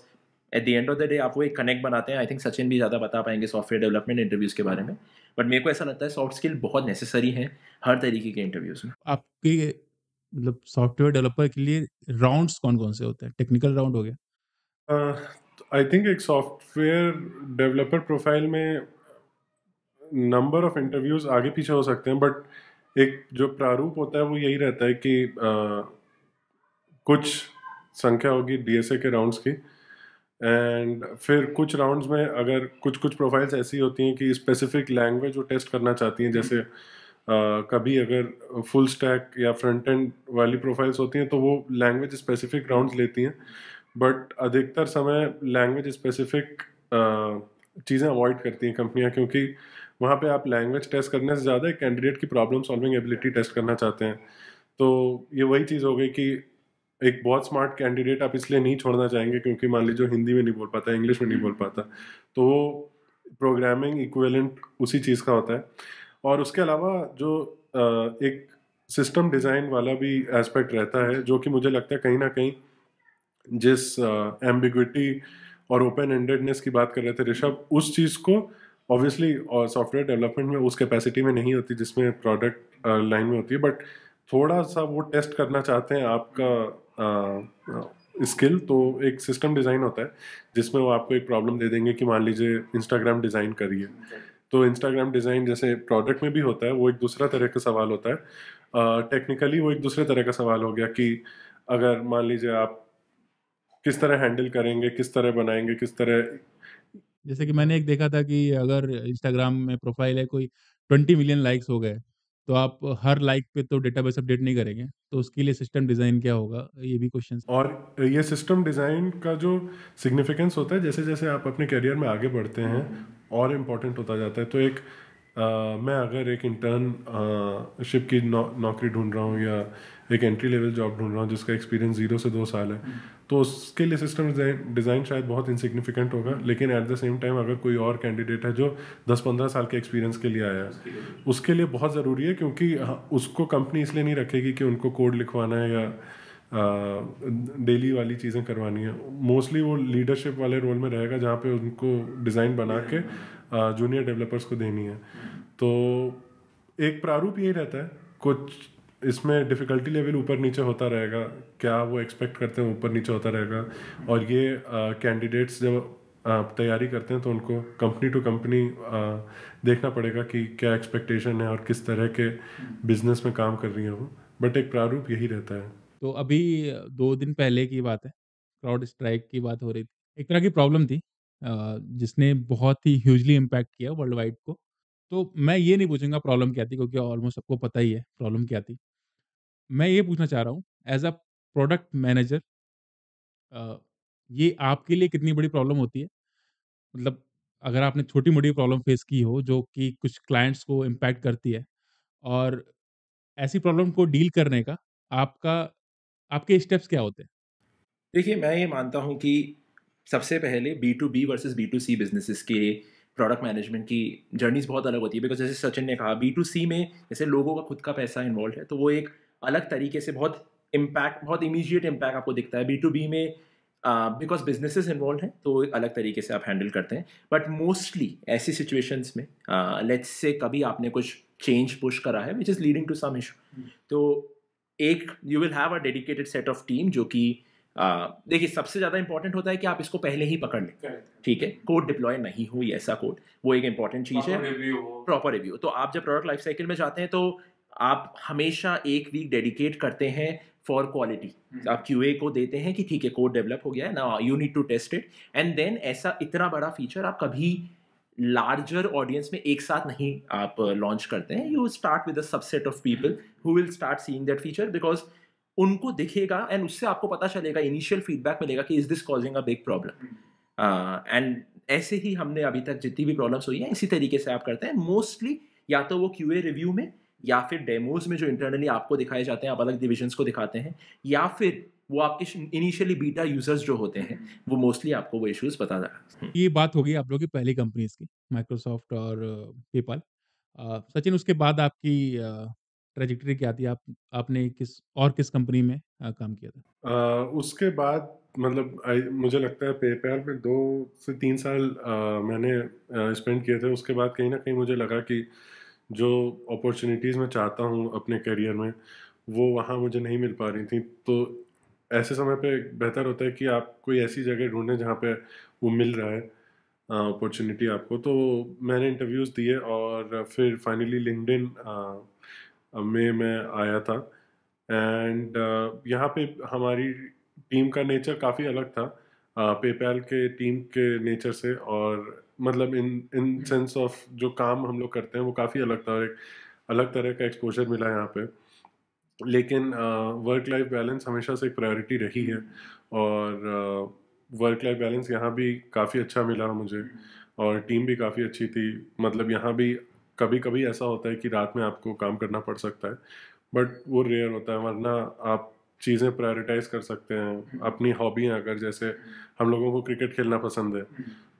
C: at the end of the day आप वो एक कनेक्ट बनाते हैं। आई थिंक सचिन भी ज़्यादा बता पाएंगे सॉफ्टवेयर डेवलपमेंट इंटरव्यूज के बारे में, बट मेरे को ऐसा लगता है सॉफ्ट स्किल बहुत नेसेसरी है हर तरीके के इंटरव्यूज में।
B: आपके मतलब सॉफ्टवेयर डेवलपर के लिए राउंड्स कौन-कौन से होते हैं? टेक्निकल राउंड हो गया।
A: आई थिंक एक सॉफ्टवेयर डेवलपर प्रोफाइल में नंबर ऑफ इंटरव्यूज आगे पीछे हो सकते हैं, बट एक जो प्रारूप होता है वो यही रहता है कि कुछ संख्या होगी डीएसए के राउंड्स की, एंड फिर कुछ राउंड्स में अगर कुछ कुछ प्रोफाइल्स ऐसी होती हैं कि स्पेसिफिक लैंग्वेज वो टेस्ट करना चाहती हैं, जैसे कभी अगर फुल स्टैक या फ्रंट एंड वाली प्रोफाइल्स होती हैं तो वो लैंग्वेज स्पेसिफिक राउंड्स लेती हैं, बट अधिकतर समय लैंग्वेज स्पेसिफिक चीज़ें अवॉइड करती हैं कंपनियां, क्योंकि वहाँ पे आप लैंग्वेज टेस्ट करने से ज़्यादा एक कैंडिडेट की प्रॉब्लम सॉल्विंग एबिलिटी टेस्ट करना चाहते हैं। तो ये वही चीज़ हो गई कि एक बहुत स्मार्ट कैंडिडेट आप इसलिए नहीं छोड़ना चाहेंगे क्योंकि मान लीजिए हिंदी में नहीं बोल पाता, इंग्लिश में नहीं बोल पाता, तो वो प्रोग्रामिंग इक्विवेलेंट उसी चीज़ का होता है। और उसके अलावा जो एक सिस्टम डिज़ाइन वाला भी एस्पेक्ट रहता है, जो कि मुझे लगता है कहीं ना कहीं जिस एम्बिग्विटी और ओपन एंडेडनेस की बात कर रहे थे ऋषभ, उस चीज़ को ऑब्वियसली और सॉफ्टवेयर डेवलपमेंट में उस कैपेसिटी में नहीं होती जिसमें प्रोडक्ट लाइन में होती है, बट थोड़ा सा वो टेस्ट करना चाहते हैं आपका स्किल। तो एक सिस्टम डिज़ाइन होता है जिसमें वो आपको एक प्रॉब्लम दे देंगे कि मान लीजिए इंस्टाग्राम डिज़ाइन करिए, तो इंस्टाग्राम डिज़ाइन जैसे प्रोडक्ट में भी होता है, वो एक दूसरा तरह का सवाल होता है। टेक्निकली वो एक दूसरे तरह का सवाल हो गया कि अगर मान लीजिए आप किस तरह हैंडल करेंगे, किस तरह बनाएंगे, किस तरह।
B: जैसे कि मैंने एक देखा था कि अगर इंस्टाग्राम में प्रोफाइल है कोई 20 मिलियन लाइक्स हो गए, तो आप हर लाइक पे तो डेटाबेस अपडेट नहीं करेंगे, तो उसके लिए सिस्टम डिज़ाइन क्या होगा? ये भी क्वेश्चन।
A: और ये सिस्टम डिज़ाइन का जो सिग्निफिकेंस होता है, जैसे जैसे आप अपने करियर में आगे बढ़ते हैं और इम्पोर्टेंट होता जाता है। तो एक मैं अगर एक इंटर्नशिप की नौकरी ढूंढ रहा हूँ या एक एंट्री लेवल जॉब ढूंढ रहा हूँ जिसका एक्सपीरियंस 0 से 2 साल है, तो उसके लिए सिस्टम डिज़ाइन शायद बहुत इंसिग्निफिकेंट होगा, लेकिन एट द सेम टाइम अगर कोई और कैंडिडेट है जो 10-15 साल के एक्सपीरियंस के लिए आया है, उसके लिए बहुत ज़रूरी है, क्योंकि उसको कंपनी इसलिए नहीं रखेगी कि उनको कोड लिखवाना है या डेली वाली चीज़ें करवानी है। मोस्टली वो लीडरशिप वाले रोल में रहेगा जहाँ पे उनको डिज़ाइन बना के जूनियर डेवलपर्स को देनी है। तो एक प्रारूप यही रहता है, कुछ इसमें डिफ़िकल्टी लेवल ऊपर नीचे होता रहेगा, क्या वो एक्सपेक्ट करते हैं ऊपर नीचे होता रहेगा। और ये कैंडिडेट्स जब तैयारी करते हैं तो उनको कंपनी टू कंपनी देखना पड़ेगा कि क्या एक्सपेक्टेशन है और किस तरह के बिजनेस में काम कर रही हैं वो, बट एक प्रारूप यही रहता है।
B: तो अभी 2 दिन पहले की बात है, क्राउड स्ट्राइक की बात हो रही थी। एक तरह की प्रॉब्लम थी जिसने बहुत ही ह्यूजली इम्पैक्ट किया वर्ल्ड वाइड को। तो मैं ये नहीं पूछूँगा प्रॉब्लम क्या थी क्योंकि ऑलमोस्ट सबको पता ही है प्रॉब्लम क्या थी। मैं ये पूछना चाह रहा हूँ एज़ अ प्रोडक्ट मैनेजर अ, ये आपके लिए कितनी बड़ी प्रॉब्लम होती है? मतलब अगर आपने छोटी-मोटी प्रॉब्लम फेस की हो जो कि कुछ क्लाइंट्स को इम्पैक्ट करती है और ऐसी प्रॉब्लम को डील करने का आपका आपके स्टेप्स क्या होते हैं?
C: देखिए, मैं ये मानता हूँ कि सबसे पहले B to B versus B to C businesses के प्रोडक्ट मैनेजमेंट की जर्नीज़ बहुत अलग होती है। बिकॉज़ जैसे सचिन ने कहा, बी टू सी में जैसे लोगों का खुद का पैसा इन्वॉल्व है, तो वो एक अलग तरीके से बहुत इमीडिएट इम्पैक्ट आपको दिखता है। बी टू बी में बिकॉज़ बिज़नेसेस इन्वॉल्व हैं, तो एक अलग तरीके से आप हैंडल करते हैं। बट मोस्टली ऐसी सिचुएशंस में लेट्स से कभी आपने कुछ चेंज पुश करा है which is leading to some issue, तो एक you will have a dedicated set of team जो कि देखिए, सबसे ज़्यादा इंपॉर्टेंट होता है कि आप इसको पहले ही पकड़ लें। ठीक है, कोड डिप्लॉय नहीं हो, ये ऐसा कोड, वो एक इंपॉर्टेंट चीज़ है। प्रॉपर रिव्यू, तो आप जब प्रोडक्ट लाइफ साइकिल में जाते हैं तो आप हमेशा 1 वीक डेडिकेट करते हैं फॉर क्वालिटी। आप क्यूए को देते हैं कि ठीक है, कोड डेवलप हो गया है ना, you need to test it. And then ऐसा इतना बड़ा फीचर आप कभी लार्जर ऑडियंस में एक साथ नहीं आप लॉन्च करते हैं। You start with a subset of people who will start seeing that feature, because उनको दिखेगा एंड उससे आपको पता चलेगा, इनिशियल फीडबैक मिलेगा कि is this causing a big problem. And ऐसे ही हमने अभी तक जितनी भी प्रॉब्लम्स हुई हैं इसी तरीके से आप करते हैं मोस्टली, या तो वो क्यूए रिव्यू में या फिर डेमोज में जो इंटरनली आपको दिखाए जाते हैं, आप अलग डिविजन्स को दिखाते हैं, या फिर वो आपके इनिशियली बीटा यूजर्स जो होते हैं वो मोस्टली आपको वो इश्यूज बता देगा।
B: ये बात हो गई आप लोगों की पहली कंपनीज़ की, माइक्रोसॉफ्ट और पेपल। सचिन उसके बाद आपकी ट्रैजेक्टरी क्या थी? आपने किस कंपनी में काम किया था?
A: उसके बाद मतलब मुझे लगता है पेपैल में 2 से 3 साल मैंने स्पेंड किए थे। उसके बाद कहीं ना कहीं मुझे लगा कि जो अपॉर्चुनिटीज़ मैं चाहता हूँ अपने करियर में, वो वहाँ मुझे नहीं मिल पा रही थी। तो ऐसे समय पे बेहतर होता है कि आप कोई ऐसी जगह ढूंढें जहाँ पे वो मिल रहा है अपॉर्चुनिटी आपको। तो मैंने इंटरव्यूज़ दिए और फिर फाइनली लिंक्डइन में मैं आया था। एंड यहाँ पे हमारी टीम का नेचर काफ़ी अलग था पेपैल के टीम के नेचर से, और मतलब इन इन सेंस ऑफ जो काम हम लोग करते हैं वो काफ़ी अलग था, और एक अलग तरह का एक्सपोजर मिला यहाँ पे। लेकिन वर्क लाइफ बैलेंस हमेशा से एक प्रायोरिटी रही है, और वर्क लाइफ बैलेंस यहाँ भी काफ़ी अच्छा मिला मुझे, और टीम भी काफ़ी अच्छी थी। मतलब यहाँ भी कभी कभी ऐसा होता है कि रात में आपको काम करना पड़ सकता है, बट वो रेयर होता है, वरना आप चीज़ें प्रायोरिटाइज कर सकते हैं। अपनी हॉबी है, अगर जैसे हम लोगों को क्रिकेट खेलना पसंद है,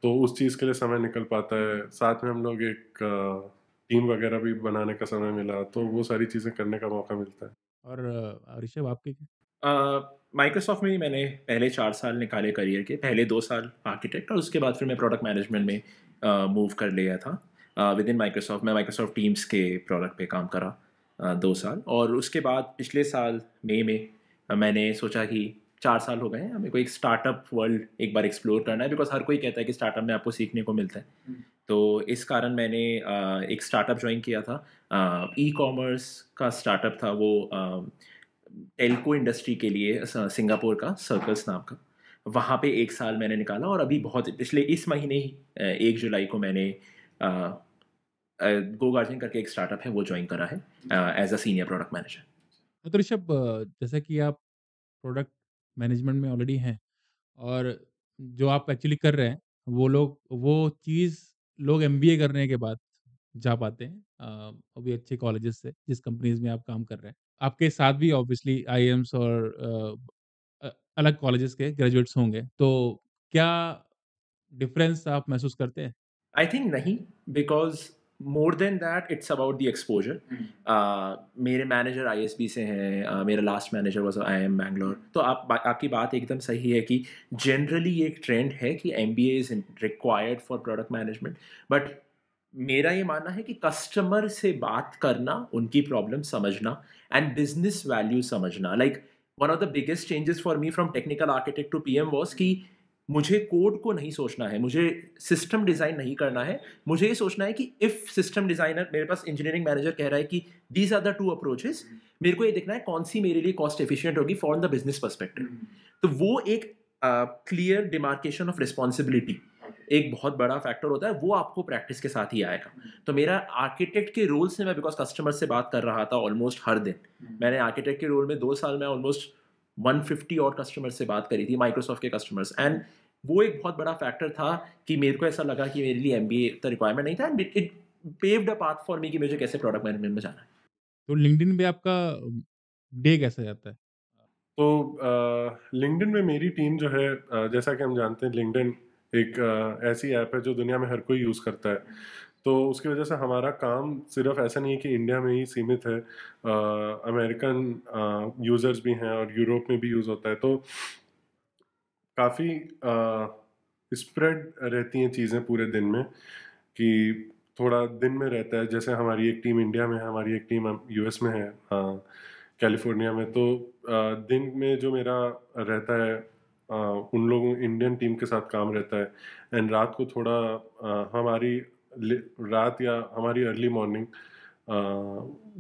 A: तो उस चीज़ के लिए समय निकल पाता है। साथ में हम लोग एक टीम वगैरह भी बनाने का समय मिला, तो वो सारी चीज़ें करने का मौका मिलता है।
B: और ऋषभ आपके क्या?
C: माइक्रोसॉफ्ट में ही मैंने पहले 4 साल निकाले करियर के, पहले 2 साल आर्किटेक्ट और उसके बाद फिर मैं प्रोडक्ट मैनेजमेंट में मूव कर लिया था। विद इन माइक्रोसॉफ्ट मैं माइक्रोसॉफ्ट टीम्स के प्रोडक्ट पे काम करा 2 साल, और उसके बाद पिछले साल मई में मैंने सोचा कि 4 साल हो गए हैं, मेरे को एक स्टार्टअप वर्ल्ड एक बार एक्सप्लोर करना है, बिकॉज हर कोई कहता है कि स्टार्टअप में आपको सीखने को मिलता है। तो इस कारण मैंने एक स्टार्टअप ज्वाइन किया था। ई कॉमर्स का स्टार्टअप था वो, टेल्को इंडस्ट्री के लिए, सिंगापुर का सर्कल्स नाम का। वहाँ पे 1 साल मैंने निकाला, और अभी बहुत पिछले इस महीने ही 1 जुलाई को मैंने गो गार्डन करके एक स्टार्टअप है वो ज्वाइन करा है as a senior product manager.
B: तो ऋषभ जैसा कि आप प्रोडक्ट मैनेजमेंट में ऑलरेडी हैं और जो आप एक्चुअली कर रहे हैं, वो चीज़ लोग एमबीए करने के बाद जा पाते हैं अभी अच्छे कॉलेजेस से जिस कंपनीज में आप काम कर रहे हैं। आपके साथ भी ऑब्वियसली आईआईएम्स और अलग कॉलेजेस के ग्रेजुएट्स होंगे, तो क्या डिफरेंस आप महसूस करते हैं?
C: आई थिंक नहीं, because more than that it's about the exposure. मेरे मैनेजर आईएसबी से हैं, मेरा last manager was IIM Bangalore. तो आपकी बात एकदम सही है कि जनरली ये एक ट्रेंड है कि MBA is required for product management. But मेरा ये मानना है कि कस्टमर से बात करना, उनकी प्रॉब्लम समझना एंड बिजनेस वैल्यू समझना, like one of the biggest changes for me from technical architect to PM was कि मुझे कोड को नहीं सोचना है, मुझे सिस्टम डिज़ाइन नहीं करना है। मुझे ये सोचना है कि इफ़ सिस्टम डिज़ाइनर, मेरे पास इंजीनियरिंग मैनेजर कह रहा है कि these are the two approaches, मेरे को ये देखना है कौन सी मेरे लिए कॉस्ट एफिशिएंट होगी फॉर द बिजनेस पर्सपेक्टिव। तो वो एक क्लियर डिमार्केशन ऑफ रिस्पॉन्सिबिलिटी एक बहुत बड़ा फैक्टर होता है, वो आपको प्रैक्टिस के साथ ही आएगा। तो मेरा आर्किटेक्ट के रोल से, मैं बिकॉज कस्टमर से बात कर रहा था ऑलमोस्ट हर दिन, मैंने आर्किटेक्ट के रोल में 2 साल में ऑलमोस्ट 150 और कस्टमर से बात करी थी, माइक्रोसॉफ्ट के कस्टमर्स। एंड वो एक बहुत बड़ा फैक्टर था कि मेरे को ऐसा लगा कि मेरे लिए एमबीए का रिक्वायरमेंट नहीं था, and it paved a path for me कि मुझे कैसे प्रोडक्ट मैनेजमेंट में जाना है।
B: तो लिंक्डइन पे आपका डे कैसा जाता है?
A: तो लिंक्डइन में मेरी टीम जो है, जैसा कि हम जानते हैं लिंक्डइन एक ऐसी ऐप है जो दुनिया में हर कोई यूज़ करता है। तो उसकी वजह से हमारा काम सिर्फ ऐसा नहीं है कि इंडिया में ही सीमित है, अमेरिकन यूज़र्स भी हैं और यूरोप में भी यूज़ होता है। तो काफ़ी स्प्रेड रहती हैं चीज़ें पूरे दिन में, कि थोड़ा दिन में रहता है, जैसे हमारी एक टीम इंडिया में है, हमारी एक टीम यूएस में है, कैलिफोर्निया में। तो दिन में जो मेरा रहता है, उन लोगों इंडियन टीम के साथ काम रहता है। एंड रात को थोड़ा हमारी रात या हमारी अर्ली मॉर्निंग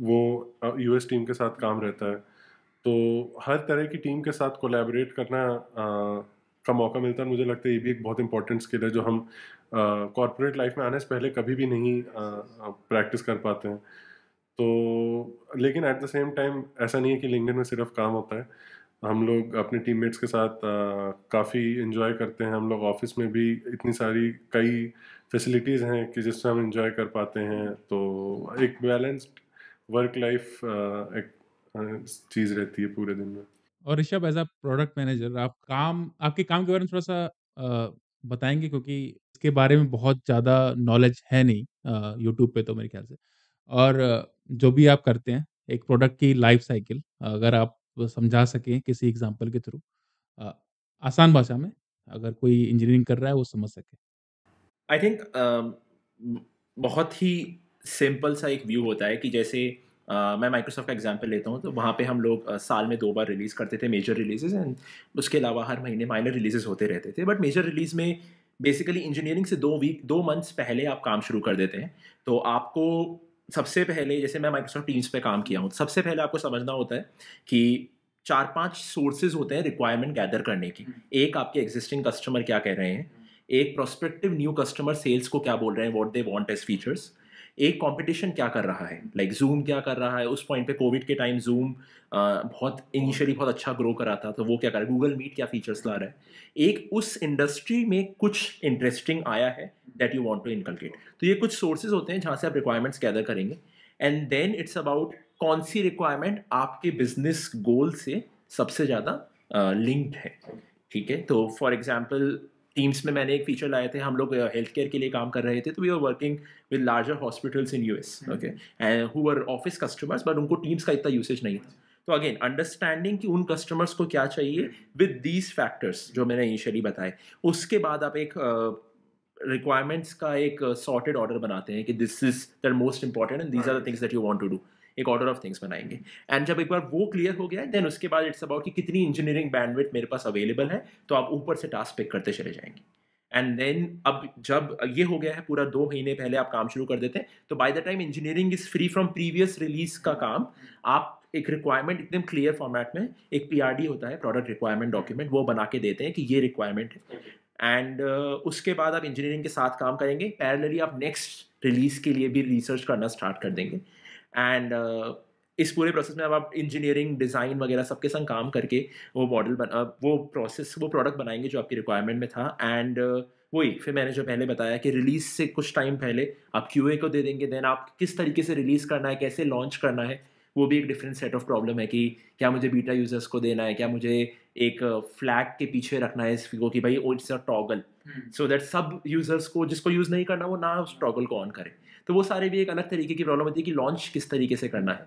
A: वो यूएस टीम के साथ काम रहता है। तो हर तरह की टीम के साथ कोलैबोरेट करना का मौका मिलता है। मुझे लगता है ये भी एक बहुत इंपॉर्टेंट स्किल है जो हम कॉर्पोरेट लाइफ में आने से पहले कभी भी नहीं प्रैक्टिस कर पाते हैं। तो लेकिन एट द सेम टाइम ऐसा नहीं है कि लिंक्डइन में सिर्फ काम होता है। हम लोग अपने टीममेट्स के साथ काफ़ी इन्जॉय करते हैं। हम लोग ऑफिस में भी इतनी सारी कई फैसिलिटीज़ हैं कि जिससे हम इन्जॉय कर पाते हैं। तो एक बैलेंस्ड वर्क लाइफ एक चीज़ रहती है पूरे दिन में।
B: और Rishabh as a product manager आपके काम के बारे में थोड़ा-सा बताएँगे क्योंकि इसके बारे में बहुत ज़्यादा नॉलेज है नहीं यूट्यूब पे तो मेरे ख्याल से। और जो भी आप करते हैं, एक प्रोडक्ट की लाइफ साइकिल अगर आप समझा सकें किसी एग्ज़ाम्पल के थ्रू अ, आसान भाषा में, अगर कोई इंजीनियरिंग कर रहा है वो समझ सके।
C: आई थिंक बहुत ही सिंपल सा एक व्यू होता है कि जैसे मैं माइक्रोसॉफ्ट का एग्जांपल लेता हूँ, तो वहाँ पे हम लोग साल में 2 बार रिलीज़ करते थे मेजर रिलीजेस, एंड उसके अलावा हर महीने माइनर रिलीजेस होते रहते थे। बट मेजर रिलीज़ में बेसिकली इंजीनियरिंग से 2 मंथ्स पहले आप काम शुरू कर देते हैं। तो आपको सबसे पहले, जैसे मैं माइक्रोसॉफ्ट टीम्स पे काम किया हूँ, सबसे पहले आपको समझना होता है कि 4-5 सोर्सेज होते हैं रिक्वायरमेंट गैदर करने की। एक आपके एग्जिस्टिंग कस्टमर क्या कह रहे हैं, एक प्रोस्पेक्टिव न्यू कस्टमर सेल्स को क्या बोल रहे हैं, what they want as features, एक कंपटीशन क्या कर रहा है, लाइक जूम क्या कर रहा है। उस पॉइंट पे कोविड के टाइम जूम बहुत इनिशियली बहुत अच्छा ग्रो करा था, तो वो क्या कर रहा है, गूगल मीट क्या फीचर्स ला रहा है। एक उस इंडस्ट्री में कुछ इंटरेस्टिंग आया है that you want to inculcate. तो ये कुछ सोर्सेज होते हैं जहाँ से आप रिक्वायरमेंट्स गैदर करेंगे, एंड देन इट्स अबाउट कौन सी रिक्वायरमेंट आपके बिजनेस गोल से सबसे ज़्यादा लिंक्ड है। ठीक है, तो फॉर एग्जाम्पल टीम्स में मैंने एक फीचर लाए थे, हम लोग हेल्थ केयर के लिए काम कर रहे थे, तो we are working with larger hospitals in US, okay, and who were office customers, but उनको टीम्स का इतना यूसेज नहीं था। तो अगेन अंडरस्टैंडिंग कि उन कस्टमर्स को क्या चाहिए विद दीज फैक्टर्स जो मैंने इनिशियली बताए, उसके बाद आप एक रिक्वायरमेंट्स का एक सॉर्टेड ऑर्डर बनाते हैं कि this is the most important and these are the things that you want to do. एक ऑर्डर ऑफ थिंग्स बनाएंगे, एंड जब एक बार वो क्लियर हो गया, देन उसके बाद इट्स अबाउट कि कितनी इंजीनियरिंग बैंडविड्थ मेरे पास अवेलेबल है, तो आप ऊपर से टास्क पिक करते चले जाएंगे। एंड देन अब जब ये हो गया है, पूरा 2 महीने पहले आप काम शुरू कर देते हैं, तो by the time engineering is free from previous release का काम, आप एक रिक्वायरमेंट एकदम क्लियर फॉर्मेट में, एक पीआरडी होता है, प्रोडक्ट रिक्वायरमेंट डॉक्यूमेंट, वो बना के देते हैं कि ये रिक्वायरमेंट है। एंड उसके बाद आप इंजीनियरिंग के साथ काम करेंगे, पैरेलली आप नेक्स्ट रिलीज के लिए भी रिसर्च करना स्टार्ट कर देंगे। एंड इस पूरे प्रोसेस में अब आप इंजीनियरिंग डिज़ाइन वगैरह सबके संग काम करके वो मॉडल वो प्रोडक्ट बनाएंगे जो आपकी रिक्वायरमेंट में था। एंड वही फिर मैंने जो पहले बताया कि रिलीज से कुछ टाइम पहले आप क्यूए को दे देंगे, देन आप किस तरीके से रिलीज करना है, कैसे लॉन्च करना है, वो भी एक डिफरेंट सेट ऑफ प्रॉब्लम है कि क्या मुझे बीटा यूजर्स को देना है, क्या मुझे एक फ्लैग के पीछे रखना है इस को कि भाई it's a toggle, so that सब यूजर्स को जिसको यूज नहीं करना वो ना उस टॉगल को ऑन करे। तो वो सारे भी एक अलग तरीके की प्रॉब्लम होती है कि लॉन्च किस तरीके से करना है।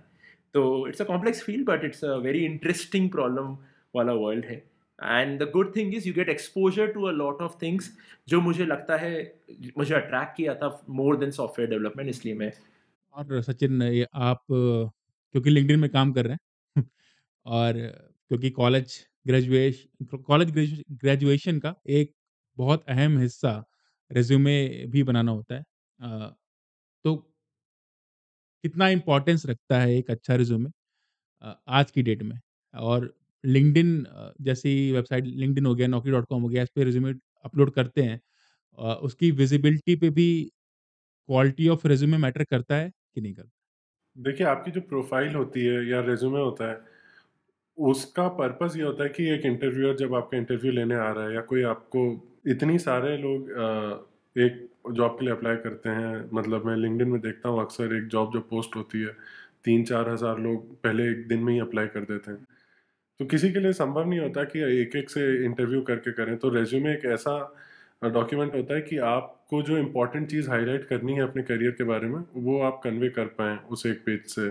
C: तो it's a complex field but it's a very interesting problem वाला वर्ल्ड है। And the good thing is you get exposure to a lot of things जो मुझे लगता है मुझे अट्रैक्ट किया था मोर देन सॉफ्टवेयर डेवलपमेंट, इसलिए मैं।
B: और सचिन, ये आप क्योंकि लिंक्डइन में काम कर रहे हैं और क्योंकि कॉलेज ग्रेजुएशन का एक बहुत अहम हिस्सा रिज्यूमे भी बनाना होता है। तो कितना इम्पोर्टेंस रखता है एक अच्छा रिज्यूमे आज की डेट में? और लिंक्डइन जैसी वेबसाइट, लिंक्डइन हो गया, naukri.com हो गया, इस पे रिज्यूमे अपलोड करते हैं। उसकी विजिबिलिटी पे भी क्वालिटी ऑफ रिज्यूमे मैटर करता है कि नहीं करता?
A: देखिए, आपकी जो प्रोफाइल होती है या रेज्यूमे होता है, उसका पर्पस ये होता है कि एक इंटरव्यूअर जब आपका इंटरव्यू लेने आ रहा है या कोई आपको, इतनी सारे लोग एक जॉब के लिए अप्लाई करते हैं। मतलब मैं लिंक्डइन में देखता हूँ अक्सर एक जॉब जो पोस्ट होती है 3-4 हज़ार लोग पहले एक दिन में ही अप्लाई कर देते हैं। तो किसी के लिए संभव नहीं होता कि एक एक से इंटरव्यू करके करें। तो रेज्यूमे एक ऐसा डॉक्यूमेंट होता है कि आपको जो इम्पोर्टेंट चीज़ हाईलाइट करनी है अपने करियर के बारे में, वो आप कन्वे कर पाएँ उस एक पेज से।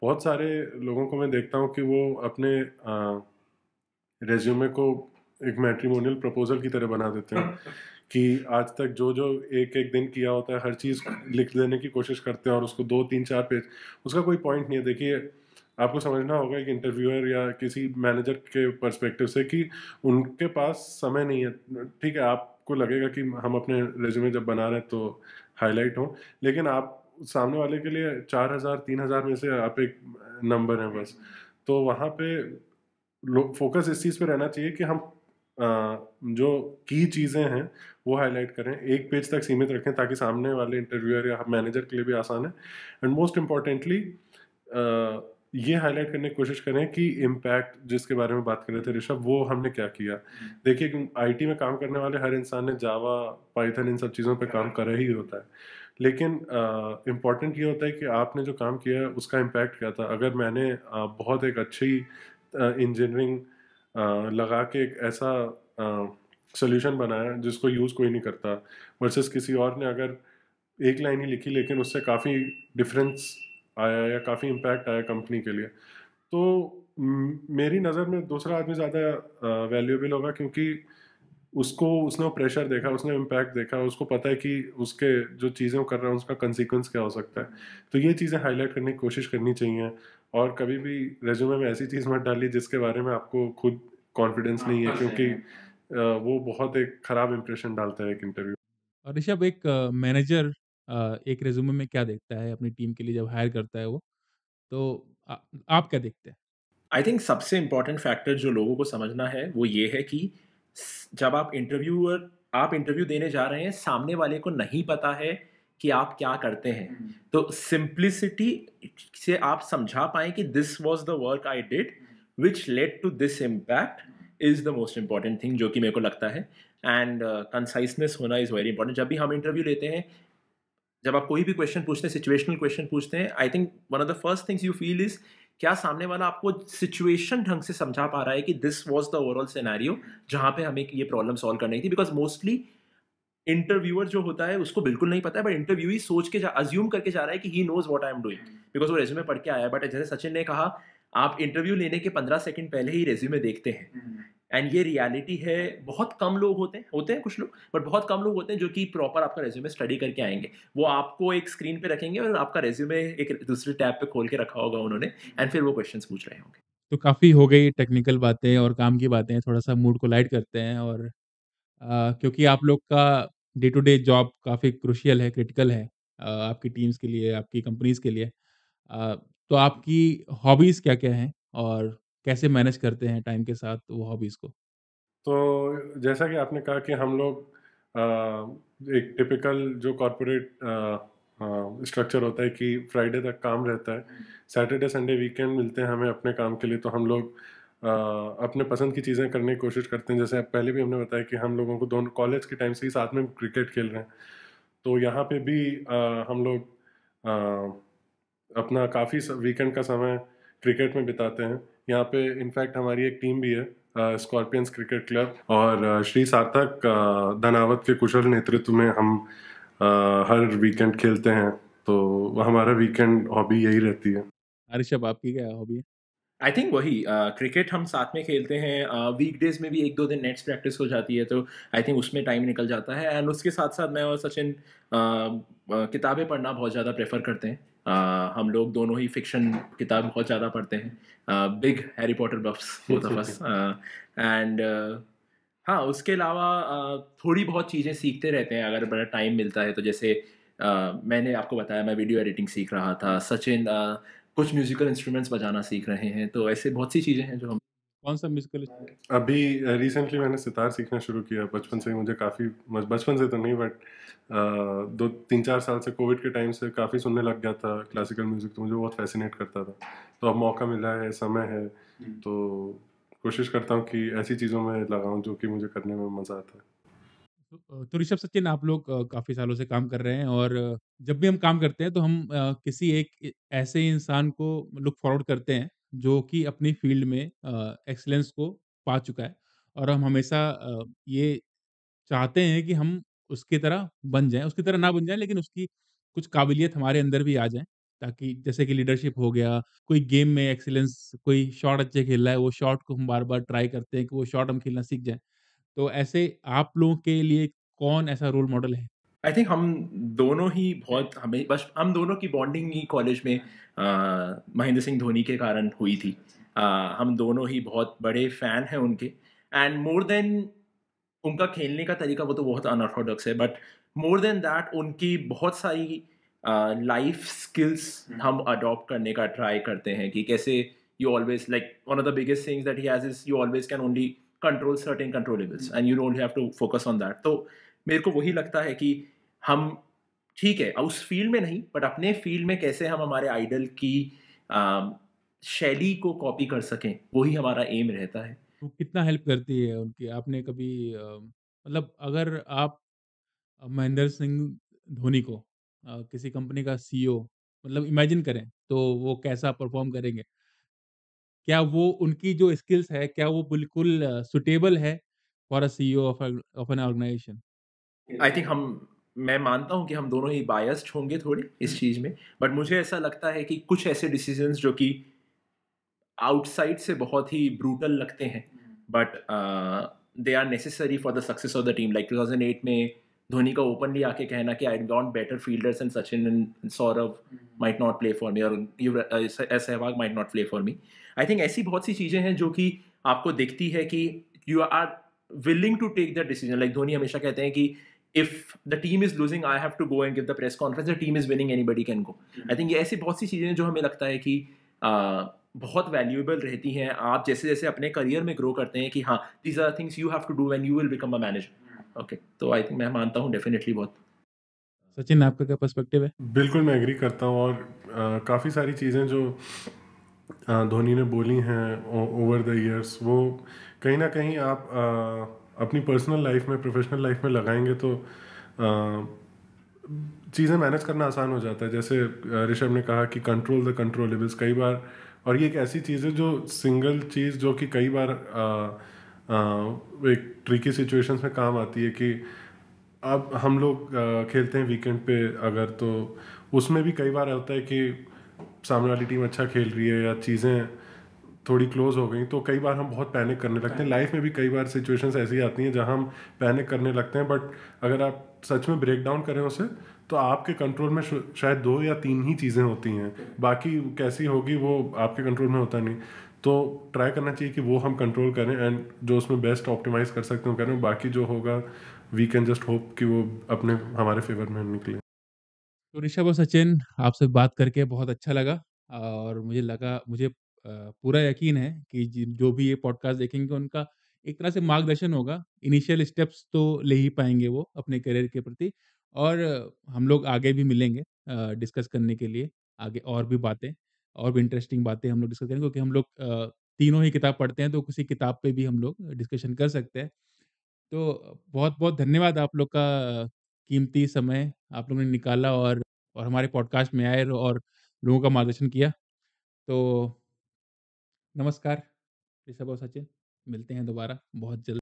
A: बहुत सारे लोगों को मैं देखता हूँ कि वो अपने रेज्यूमे को एक मैट्रिमोनियल प्रपोजल की तरह बना देते हैं कि आज तक जो जो एक एक दिन किया होता है हर चीज़ लिख देने की कोशिश करते हैं और उसको 2-3-4 पेज, उसका कोई पॉइंट नहीं है। देखिए, आपको समझना होगा एक इंटरव्यूअर या किसी मैनेजर के पर्सपेक्टिव से कि उनके पास समय नहीं है। ठीक है, आपको लगेगा कि हम अपने रेज्यूमे जब बना रहे हैं तो हाईलाइट हो, लेकिन आप सामने वाले के लिए 4,000-3,000 में से आप एक नंबर हैं बस। तो वहाँ पे फोकस इस चीज़ पे रहना चाहिए कि हम जो की चीज़ें हैं वो हाईलाइट करें, एक पेज तक सीमित रखें ताकि सामने वाले इंटरव्यूअर या मैनेजर के लिए भी आसान है। एंड मोस्ट इम्पॉर्टेंटली ये हाईलाइट करने की कोशिश करें कि इम्पैक्ट जिसके बारे में बात कर रहे थे ऋषभ, वो हमने क्या किया। देखिए, आईटी में काम करने वाले हर इंसान ने जावा, पाइथन, इन सब चीज़ों पे काम करा ही होता है, लेकिन इम्पॉर्टेंट ये होता है कि आपने जो काम किया है उसका इम्पैक्ट क्या था। अगर मैंने बहुत एक अच्छी इंजीनियरिंग लगा के एक ऐसा सोल्यूशन बनाया जिसको यूज़ कोई नहीं करता, वर्सेस किसी और ने अगर एक लाइन ही लिखी लेकिन उससे काफ़ी डिफरेंस आया या काफ़ी इम्पैक्ट आया कंपनी के लिए, तो मेरी नज़र में दूसरा आदमी ज़्यादा वैल्यूएबल होगा, क्योंकि उसको उसने वो प्रेशर देखा, उसने इम्पैक्ट देखा, उसको पता है कि उसके जो चीज़ें वो कर रहा है उसका कंसिक्वेंस क्या हो सकता है। तो ये चीज़ें हाईलाइट करने की कोशिश करनी चाहिए। और कभी भी रेज्यूमे में ऐसी चीज़ मत डालिए जिसके बारे में आपको खुद कॉन्फिडेंस नहीं है, क्योंकि वो बहुत एक ख़राब इंप्रेशन डालता है एक इंटरव्यू।
B: और ऋषभ, एक मैनेजर एक रिज्यूमे में क्या देखता है अपनी टीम के लिए जब हायर करता है वो? तो आप क्या देखते हैं?
C: आई थिंक सबसे इम्पॉर्टेंट फैक्टर जो लोगों को समझना है वो ये है कि जब आप इंटरव्यू देने जा रहे हैं, सामने वाले को नहीं पता है कि आप क्या करते हैं। तो सिंप्लिसिटी से आप समझा पाएं कि this was the work I did which led to this impact is the most important thing, जो कि मेरे को लगता है। एंड कंसाइसनेस होना इज वेरी इंपॉर्टेंट। जब भी हम इंटरव्यू लेते हैं, जब आप कोई भी क्वेश्चन पूछते हैं, सिचुएशनल क्वेश्चन पूछते हैं, I think one of the first things you feel is क्या सामने वाला आपको सिचुएशन ढंग से समझा पा रहा है कि this was the overall scenario जहां पे हमें ये प्रॉब्लम सॉल्व करनी थी। बिकॉज मोस्टली इंटरव्यूअर जो होता है उसको बिल्कुल नहीं पता है, बट इंटरव्यू ही सोच के अज्यूम करके जा रहा है कि he knows what I am doing, because वो रेज्यूमे पढ़ के आया है। बट जैसे सचिन ने कहा, आप इंटरव्यू लेने के 15 सेकंड पहले ही रेज्यूमे देखते हैं। एंड ये रियलिटी है। बहुत कम लोग होते हैं कुछ लोग, बट बहुत कम लोग होते हैं जो कि प्रॉपर आपका रेज्यूमे स्टडी करके आएंगे। वो आपको एक स्क्रीन पे रखेंगे और आपका रेज्यूमे एक दूसरे टैब पे खोल के रखा होगा उन्होंने, एंड फिर वो क्वेश्चंस पूछ रहे होंगे।
B: तो काफ़ी हो गई टेक्निकल बातें और काम की बातें, थोड़ा-सा मूड को लाइट करते हैं। और क्योंकि आप लोग का डे टू डे जॉब काफ़ी क्रूशियल है, क्रिटिकल है आपकी टीम्स के लिए, आपकी कंपनीज़ के लिए। अ, तो आपकी हॉबीज़ क्या-क्या हैं और कैसे मैनेज करते हैं टाइम के साथ वो हॉबीज़ को?
A: तो जैसा कि आपने कहा कि हम लोग एक टिपिकल जो कॉरपोरेट स्ट्रक्चर होता है कि फ्राइडे तक काम रहता है, सैटरडे संडे वीकेंड मिलते हैं हमें अपने काम के लिए। तो हम लोग अपने पसंद की चीज़ें करने की कोशिश करते हैं। जैसे पहले भी हमने बताया कि हम लोगों को दोनों कॉलेज के टाइम से ही साथ में क्रिकेट खेल रहे हैं, तो यहाँ पे भी हम लोग अपना काफ़ी वीकेंड का समय क्रिकेट में बिताते हैं। यहाँ पे इनफैक्ट हमारी एक टीम भी है, स्कॉर्पियंस क्रिकेट क्लब, और श्री सार्थक धनावत के कुशल नेतृत्व में हम हर वीकेंड खेलते हैं। तो हमारा वीकेंड हॉबी यही रहती है।
B: ऋषभ आपकी क्या हॉबी है?
C: आई थिंक वही क्रिकेट हम साथ में खेलते हैं, वीकडेज में भी 1-2 दिन नेट्स प्रैक्टिस हो जाती है, तो आई थिंक उसमें टाइम निकल जाता है। एंड उसके साथ साथ मैं और सचिन किताबें पढ़ना बहुत ज़्यादा प्रेफर करते हैं। हम लोग दोनों ही फिक्शन किताब बहुत ज़्यादा पढ़ते हैं, big Harry Potter बफ्स both of us. And हाँ, उसके अलावा थोड़ी बहुत चीज़ें सीखते रहते हैं अगर बड़ा टाइम मिलता है, तो जैसे मैंने आपको बताया मैं वीडियो एडिटिंग सीख रहा था, सचिन कुछ म्यूजिकल इंस्ट्रूमेंट्स बजाना सीख रहे हैं, तो ऐसे बहुत सी चीज़ें हैं जो हम
B: कौन-सा म्यूज़िकल
A: अभी रिसेंटली मैंने सितार सीखना शुरू किया। बचपन से ही मुझे काफ़ी, बचपन से तो नहीं बट 2-3-4 साल से कोविड के टाइम से काफ़ी सुनने लग गया था क्लासिकल म्यूज़िक, तो मुझे बहुत फैसिनेट करता था। तो अब मौका मिला है, समय है, तो कोशिश करता हूँ कि ऐसी चीज़ों में लगाऊँ जो कि मुझे करने में मज़ा आता है।
B: तो ऋषभ सचिन आप लोग काफ़ी सालों से काम कर रहे हैं और जब भी हम काम करते हैं तो हम किसी एक ऐसे इंसान को लुक फॉरवर्ड करते हैं जो कि अपनी फील्ड में एक्सीलेंस को पा चुका है और हम हमेशा ये चाहते हैं कि हम उसकी तरह बन जाएँ, उसकी तरह ना बन जाएँ लेकिन उसकी कुछ काबिलियत हमारे अंदर भी आ जाए, ताकि जैसे कि लीडरशिप हो गया, कोई गेम में एक्सीलेंस, कोई शॉट अच्छे खेल रहा है, वो शॉट को हम बार-बार ट्राई करते हैं कि वो शॉट हम खेलना सीख जाएँ। तो ऐसे आप लोगों के लिए कौन ऐसा रोल मॉडल है?
C: आई थिंक हम दोनों ही बहुत हमें बस हम दोनों की बॉन्डिंग ही कॉलेज में महेंद्र सिंह धोनी के कारण हुई थी। हम दोनों ही बहुत बड़े फ़ैन हैं उनके, एंड मोर देन उनका खेलने का तरीका वो तो बहुत अनऑर्थोडॉक्स है, बट मोर देन दैट उनकी बहुत सारी लाइफ स्किल्स हम अडॉप्ट करने का ट्राई करते हैं कि कैसे you always like one of the biggest things that he has is you always can only control certain controllables and you don't have to focus on that. तो मेरे को वही लगता है कि हम ठीक है उस फील्ड में नहीं बट अपने फील्ड में कैसे हम हमारे आइडल की अ, शैली को कॉपी कर सकें, वही हमारा एम रहता है।
B: तो कितना हेल्प करती है उनकी? आपने कभी मतलब अगर आप महेंद्र सिंह धोनी को किसी कंपनी का सीईओ मतलब इमेजिन करें, तो वो कैसा परफ़ॉर्म करेंगे? क्या वो उनकी जो स्किल्स है, क्या वो बिल्कुल सूटेबल है for a CEO of an organisation?
C: I think हम मैं मानता हूँ कि हम दोनों ही बायस्ड होंगे थोड़े इस चीज़ में, बट मुझे ऐसा लगता है कि कुछ ऐसे डिसीजंस जो कि आउटसाइड से बहुत ही ब्रूटल लगते हैं, but they are necessary for the success of the team. Like 2008 में धोनी का ओपनली आके कहना कि I want better fielders and Sachin and Sourav might not play for me, और Sehwag might not play for me. I think ऐसी बहुत सी चीज़ें हैं जो कि आपको दिखती है कि you are willing to take the decision. Like Dhoni हमेशा कहते हैं कि if the team is losing I have to go and give the press conference, the team is winning anybody can go। I think ये ऐसी बहुत सी चीज़ें हैं जो हमें लगता है कि बहुत वैल्यूएबल रहती हैं आप जैसे जैसे अपने करियर में ग्रो करते हैं कि हाँ these are things you have to do when you will become a manager. Okay, तो आई थिंक मैं मानता हूँ डेफिनेटली बहुत।
B: सचिन आपका क्या पर्सपेक्टिव है?
A: बिल्कुल मैं एग्री करता हूँ, और काफ़ी सारी चीज़ें जो धोनी ने बोली हैं ओवर द इयर्स, वो कहीं ना कहीं आप अपनी पर्सनल लाइफ में, प्रोफेशनल लाइफ में लगाएंगे तो चीज़ें मैनेज करना आसान हो जाता है। जैसे ऋषभ ने कहा कि कंट्रोल द कंट्रोलेबल्स, कई बार, और ये एक ऐसी चीज़ है जो सिंगल चीज़ जो कि कई बार एक ट्रिकी सिचुएशंस में काम आती है कि अब हम लोग खेलते हैं वीकेंड पे अगर, तो उसमें भी कई बार होता है कि सामने वाली टीम अच्छा खेल रही है या चीज़ें थोड़ी क्लोज हो गई, तो कई बार हम बहुत पैनिक करने लगते हैं। लाइफ में भी कई बार सिचुएशंस ऐसी आती हैं जहां हम पैनिक करने लगते हैं, बट अगर आप सच में ब्रेक डाउन करें उसे, तो आपके कंट्रोल में शायद 2 या 3 ही चीज़ें होती हैं, बाकी कैसी होगी वो आपके कंट्रोल में होता नहीं। तो ट्राई करना चाहिए कि वो हम कंट्रोल करें, एंड जो उसमें बेस्ट ऑप्टिमाइज कर सकते हैं करें, बाकी जो होगा वी कैन जस्ट होप कि वो अपने हमारे फेवर में निकले।
B: तो ऋषभ और सचिन आपसे बात करके बहुत अच्छा लगा और मुझे पूरा यकीन है कि जो भी ये पॉडकास्ट देखेंगे उनका एक तरह से मार्गदर्शन होगा। इनिशियल स्टेप्स तो ले ही पाएँगे वो अपने करियर के प्रति और हम लोग आगे भी मिलेंगे डिस्कस करने के लिए। आगे और भी इंटरेस्टिंग बातें हम लोग डिस्कस करेंगे क्योंकि हम लोग तीनों ही किताब पढ़ते हैं, तो किसी किताब पे भी हम लोग डिस्कशन कर सकते हैं। तो बहुत-बहुत धन्यवाद आप लोग का कीमती समय आप लोगों ने निकाला और हमारे पॉडकास्ट में आए और लोगों का मार्गदर्शन किया। तो नमस्कार ऋषभ और सचिन, मिलते हैं दोबारा बहुत जल्द।